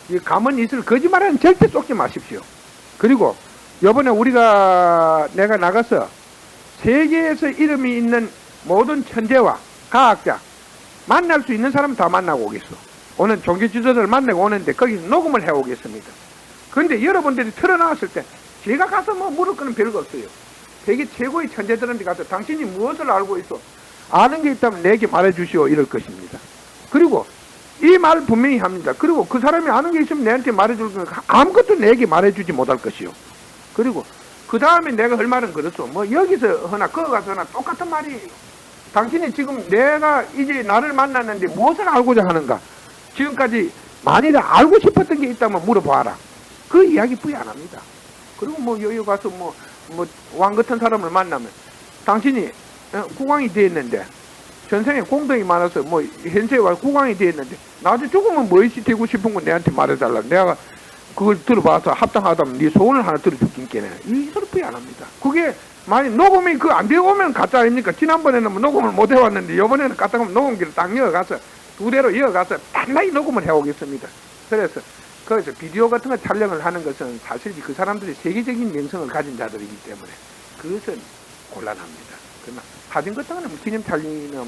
이 가만히 있을 거짓말은 절대 쏟지 마십시오. 그리고 요번에 내가 나가서 세계에서 이름이 있는 모든 천재와 과학자 만날 수 있는 사람 다 만나고 오겠어. 오늘 종교 지도자를 만나고 오는데 거기서 녹음을 해 오겠습니다. 그런데 여러분들이 틀어나왔을 때 제가 가서 물을 거는 별거 없어요. 세계 최고의 천재들한테 가서 당신이 무엇을 알고 있어? 아는 게 있다면 내게 말해주시오. 이럴 것입니다. 그리고 이 말 분명히 합니다. 그리고 그 사람이 아는 게 있으면 내한테 말해줄 거니까 아무것도 내게 말해주지 못할 것이요. 그리고 그 다음에 내가 할 말은 그렇소. 여기서 하나 거기 가서 하나 똑같은 말이에요. 당신이 지금 내가 이제 나를 만났는데 무엇을 알고자 하는가? 지금까지 만일에 알고 싶었던 게 있다면 물어봐라. 그 이야기 부여 안 합니다. 그리고 여기 가서 왕 같은 사람을 만나면 당신이 국왕이 되었는데 전생에 공덕이 많아서 현세에 와서 국왕이 되었는데 나중에 죽으면 무엇이 되고 싶은 건 내한테 말해달라. 내가 그걸 들어봐서 합당하다면 네 소원을 하나 들어줄게. 이 소리 부여 안 합니다. 그게 만약 녹음이 안 되고 오면 가짜 아닙니까? 지난번에는 녹음을 못 해왔는데 이번에는 가짜 하면 녹음기를 딱 이어가서 두 대로 이어가서 단단히 녹음을 해오겠습니다. 그래서 거기서 비디오 같은 거 촬영을 하는 것은 사실 그 사람들이 세계적인 명성을 가진 자들이기 때문에 그것은 곤란합니다. 그러나 사진 같은 거는 기념 촬영이나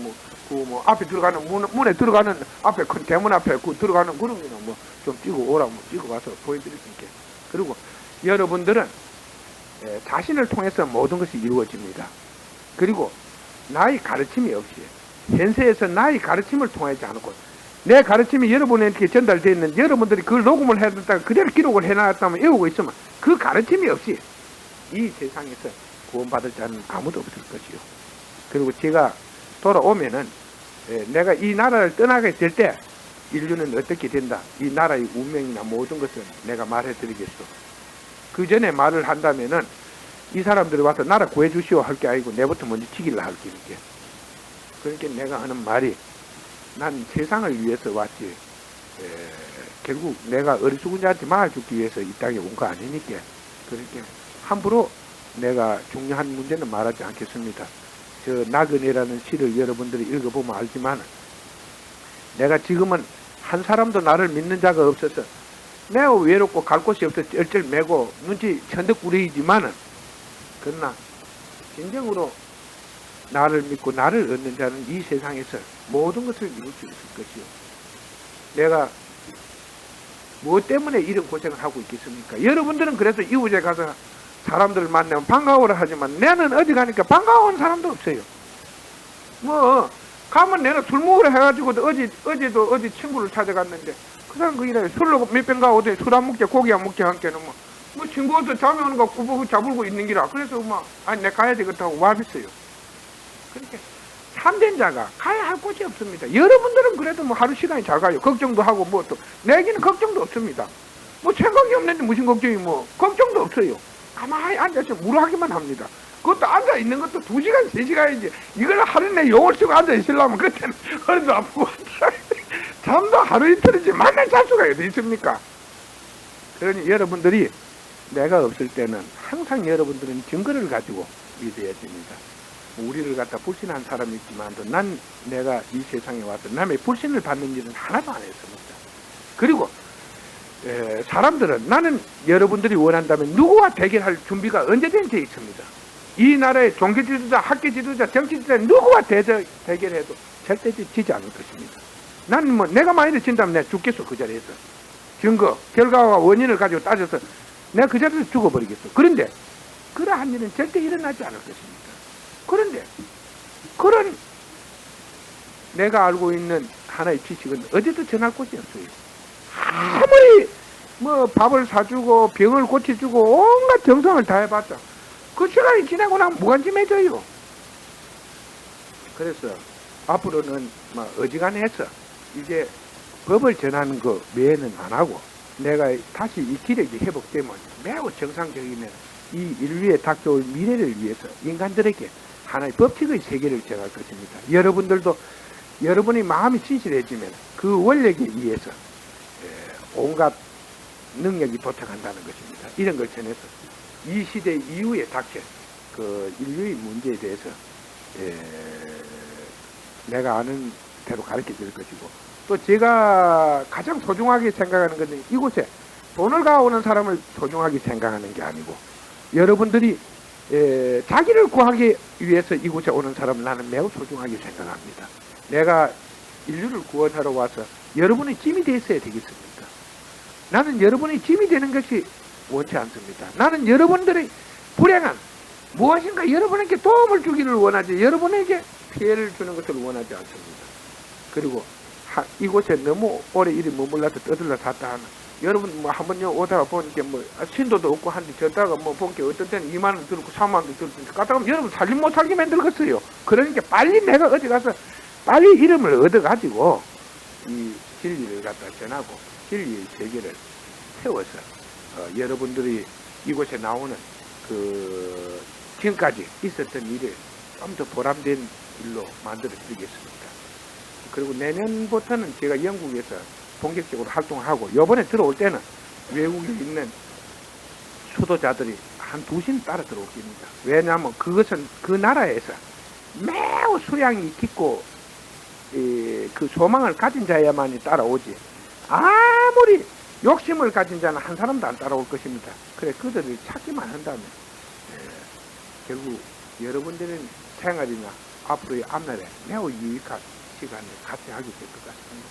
앞에 들어가는 문에 들어가는 앞에 큰 대문 앞에 들어가는 그런 거는 좀 찍어 오라고 찍어 와서 보여드릴 수 있게. 그리고 여러분들은 자신을 통해서 모든 것이 이루어집니다. 그리고 나의 가르침이 없이 현세에서 나의 가르침을 통하지 않고 내 가르침이 여러분에게 전달되어 있는데 여러분들이 그걸 녹음을 해뒀다가 그대로 기록을 해놨다면 외우고 있으면 그 가르침이 없이 이 세상에서 구원받을 자는 아무도 없을 것이요. 그리고 제가 돌아오면은 내가 이 나라를 떠나게 될 때 인류는 어떻게 된다. 이 나라의 운명이나 모든 것을 내가 말해드리겠소. 그 전에 말을 한다면은 이 사람들이 와서 나라 구해주시오 할 게 아니고 내부터 먼저 치기를 할 게니까. 그러니까 내가 하는 말이 난 세상을 위해서 왔지 결국 내가 어리석은 자한테 말해주기 위해서 이 땅에 온 거 아니니까. 그러니까 함부로 내가 중요한 문제는 말하지 않겠습니다. 저 나그네라는 시를 여러분들이 읽어보면 알지만 내가 지금은 한 사람도 나를 믿는 자가 없어서 매우 외롭고 갈 곳이 없어서 쩔쩔매고 눈치 천덕꾸러기지만은 그러나 진정으로 나를 믿고 나를 얻는 자는 이 세상에서 모든 것을 이룰 수 있을 것이요. 내가 무엇 때문에 이런 고생을 하고 있겠습니까? 여러분들은 그래서 이웃에 가서 사람들을 만나면 반가워라 하지만 나는 어디 가니까 반가워하는 사람도 없어요. 가면 내가 술 먹으러 해가지고 어제도 어디 친구를 찾아갔는데 그 사람 거기다 술로 몇 병 가고 어디 술 안 먹게 고기 안 먹게 한게는 친구한테 잠이 오는 거 꾸벅 잡을고 있는 기라. 그래서 아니 내가 가야 되겠다고 와봤어요. 그러니까 참된 자가 가야 할 곳이 없습니다. 여러분들은 그래도 하루 시간이 잘 가요. 걱정도 하고 또 내게는 걱정도 없습니다. 생각이 없는데 무슨 걱정이 걱정도 없어요. 가만히 앉아서 물하기만 합니다. 그것도 앉아있는 것도 2시간, 3시간이지. 이걸 하루 내 용을 쓰고 앉아있으려면 그때는 허리도 아프고 잠도 하루 이틀이지 만날 잘 수가 어디 있습니까? 그러니 여러분들이 내가 없을 때는 항상 여러분들은 증거를 가지고 믿어야 됩니다. 우리를 갖다 불신한 사람이 있지만도 내가 이 세상에 와서 남의 불신을 받는 일은 하나도 안 했습니다. 그리고 사람들은 나는 여러분들이 원한다면 누구와 대결할 준비가 언제든지 있습니다. 이 나라의 종교 지도자, 학교 지도자, 정치 지도자 누구와 대결해도 절대 지지 않을 것입니다. 나는 내가 만일에 진다면 내가 죽겠어. 그 자리에서 증거, 결과와 원인을 가지고 따져서 내가 그 자리에서 죽어버리겠어. 그런데 그러한 일은 절대 일어나지 않을 것입니다. 그런데 그런 내가 알고 있는 하나의 지식은 어디도 전할 곳이 없어요. 아무리 뭐 밥을 사주고 병을 고쳐주고 온갖 정성을 다해봤자 그 시간이 지나고 나면 무관심해져요. 그래서 앞으로는 뭐 어지간해서 이제 법을 전하는 거 외에는 안 하고 내가 다시 이 기력이 회복되면 매우 정상적이면 이 인류에 닥쳐올 미래를 위해서 인간들에게 하나의 법칙의 세계를 제공할 것입니다. 여러분들도 여러분의 마음이 진실해지면 그 원력에 의해서 온갖 능력이 도착한다는 것입니다. 이런 걸 전해서 이 시대 이후에 닥칠 그 인류의 문제에 대해서 내가 아는 대로 가르쳐 드릴 것이고, 또 제가 가장 소중하게 생각하는 것은 이곳에 돈을 가오는 사람을 소중하게 생각하는 게 아니고 여러분들이 자기를 구하기 위해서 이곳에 오는 사람을 나는 매우 소중하게 생각합니다. 내가 인류를 구원하러 와서 여러분의 짐이 됐어야 되겠습니까? 나는 여러분의 짐이 되는 것이 원치 않습니다. 나는 여러분들의 불행한 무엇인가 여러분에게 도움을 주기를 원하지 여러분에게 피해를 주는 것을 원하지 않습니다. 그리고 이곳에 너무 오래 이리 머물러서 떠들러 샀다 하는 여러분 뭐 한번 오다가 보니까 뭐 신도도 없고 한데 졌다가 뭐 보니까 어떤 때는 2만 원 들고 3만 원 들고 갔다 가면 여러분 살림 못 살게 만들겠어요. 그러니까 빨리 내가 어디 가서 빨리 이름을 얻어가지고 이 진리를 갖다 전하고 진리의 세계를 세워서 여러분들이 이곳에 나오는 그 지금까지 있었던 일을 좀 더 보람된 일로 만들어 드리겠습니다. 그리고 내년부터는 제가 영국에서 본격적으로 활동하고 요번에 들어올 때는 외국에 있는 수도자들이 한 2신 따라 들어오겠습니다. 왜냐하면 그것은 그 나라에서 매우 수양이 깊고 그 소망을 가진 자야만이 따라오지 아무리 욕심을 가진 자는 한 사람도 안 따라올 것입니다. 그래 그들을 찾기만 한다면 결국 여러분들은 생활이나 앞으로의 앞날에 매우 유익한 시간을 같이 하게 될 것 같습니다.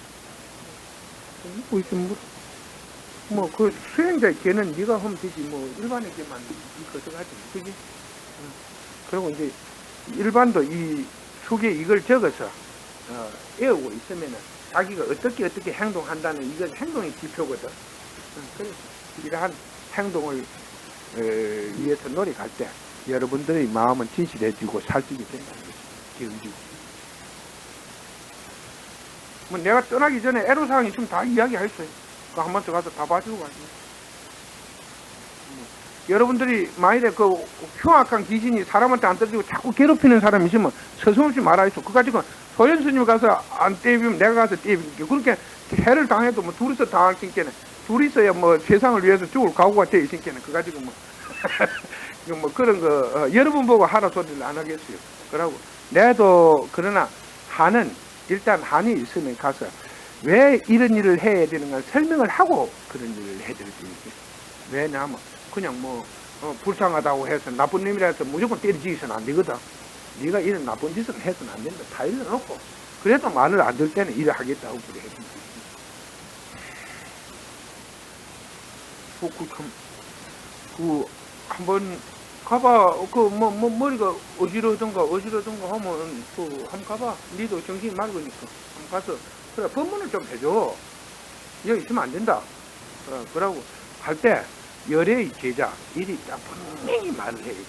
뭐 그 수행자의 개는 네가 하면 되지 뭐 일반의 개만 거쳐가지 그지? 그리고 이제 일반도 이 속에 이걸 적어서 외우고 있으면은 자기가 어떻게 행동한다는 이건 행동의 지표거든. 그래서 이러한 행동을 위해서 노력할 때 여러분들의 마음은 진실해지고 살찌게 된다는 것입니다. 기울이고. 뭐 내가 떠나기 전에 애로사항이 좀 다 이야기했어요. 그 한 번 더 가서 다 봐주고 가시죠. 여러분들이 만일에 그 흉악한 귀신이 사람한테 안 떨어지고 자꾸 괴롭히는 사람이 있으면 서슴없이 말하겠어. 그거 가지고 소현 스님 가서 안 떼비면 내가 가서 떼비게. 그렇게 해를 당해도 뭐 둘이서 당할 수 있겠네. 둘이서야 뭐 세상을 위해서 죽을 각오가 돼 있겠네. 그거 가지고 뭐 그런 거 여러분 보고 하라 소리를 안 하겠어요. 그러고 내도 그러나 일단 한이 있으면 가서 왜 이런 일을 해야 되는가 설명을 하고 그런 일을 해드릴 수 있어요. 왜냐하면 그냥 뭐 불쌍하다고 해서 나쁜 놈이라 해서 무조건 때리지기서는 안 되거든. 네가 이런 나쁜 짓은 해서는 안 된다. 다 일러놓고 그래도 말을 안 들 때는 일을 하겠다고 그래 해준 거지. 한번 가봐. 머리가 어지러든가 하면 한번 가봐. 니도 정신이 맑으니까 한번 가서 그래 법문을 좀 해줘. 여기 있으면 안 된다. 그러고 할 때 열애의 제자 일이 딱 분명히 말을 해야 돼.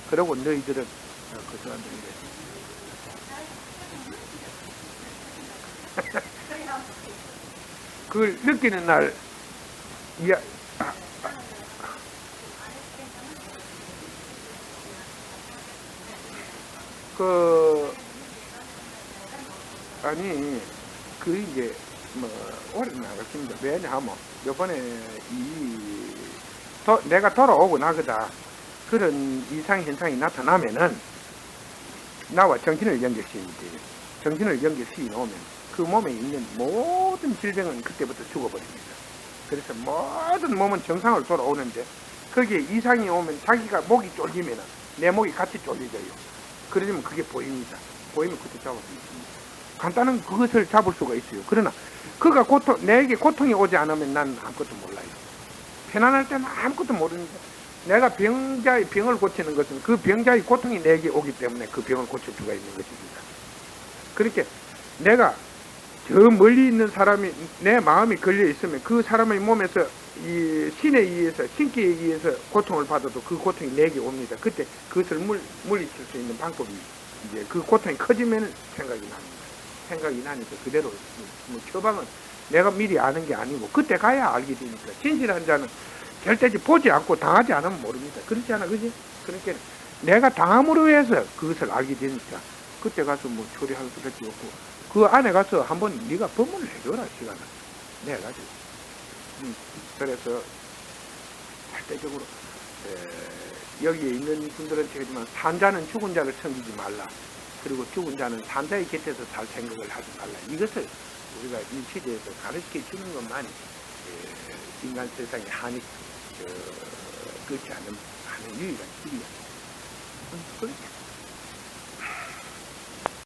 그러고 너희들은 그 사람들에게 그걸 느끼는 날 이제 뭐 오래는 나갔습니다. 왜냐하면 요번에 내가 돌아오고 나거다 그런 이상 현상이 나타나면은 나와 정신을 연결시키면 돼요. 정신을 연결시키 놓으면 그 몸에 있는 모든 질병은 그때부터 죽어버립니다. 그래서 모든 몸은 정상으로 돌아오는데 거기에 이상이 오면 자기가 목이 쫄리면은 내 목이 같이 쫄려져요. 그러면 그게 보입니다. 보이면 그때 잡을 수 있습니다. 간단한 그것을 잡을 수가 있어요. 그러나 그가 내게 고통이 오지 않으면 난 아무것도 몰라요. 편안할 때는 아무것도 모르는데 내가 병자의 병을 고치는 것은 그 병자의 고통이 내게 오기 때문에 그 병을 고칠 수가 있는 것입니다. 그렇게 내가 저 멀리 있는 사람이 내 마음이 걸려 있으면 그 사람의 몸에서 이 신에 의해서 신기에 의해서 고통을 받아도 그 고통이 내게 옵니다. 그때 그것을 물리칠 수 있는 방법이 이제 그 고통이 커지면 생각이 납니다. 생각이 나니까 그대로 뭐 처방은 내가 미리 아는 게 아니고 그때 가야 알게 되니까 진실한 자는 절대지 보지 않고 당하지 않으면 모릅니다. 그렇지 않아, 그지? 그러니까 내가 당함으로 해서 그것을 알게 되니까 그때 가서 뭐 처리할 수밖에 없고 그 안에 가서 한번 네가 법문을 해줘라 시간을 내가지고. 그래서 절대적으로 여기에 있는 분들은 제지만 산 자는 죽은 자를 섬기지 말라. 그리고 죽은 자는 산 자의 곁에서 살 생각을 하지 말라. 이것을 우리가 이 시대에서 가르쳐 주는 것만이 인간 세상에 한이 그렇지 않은 유일한 길이야. 그렇게.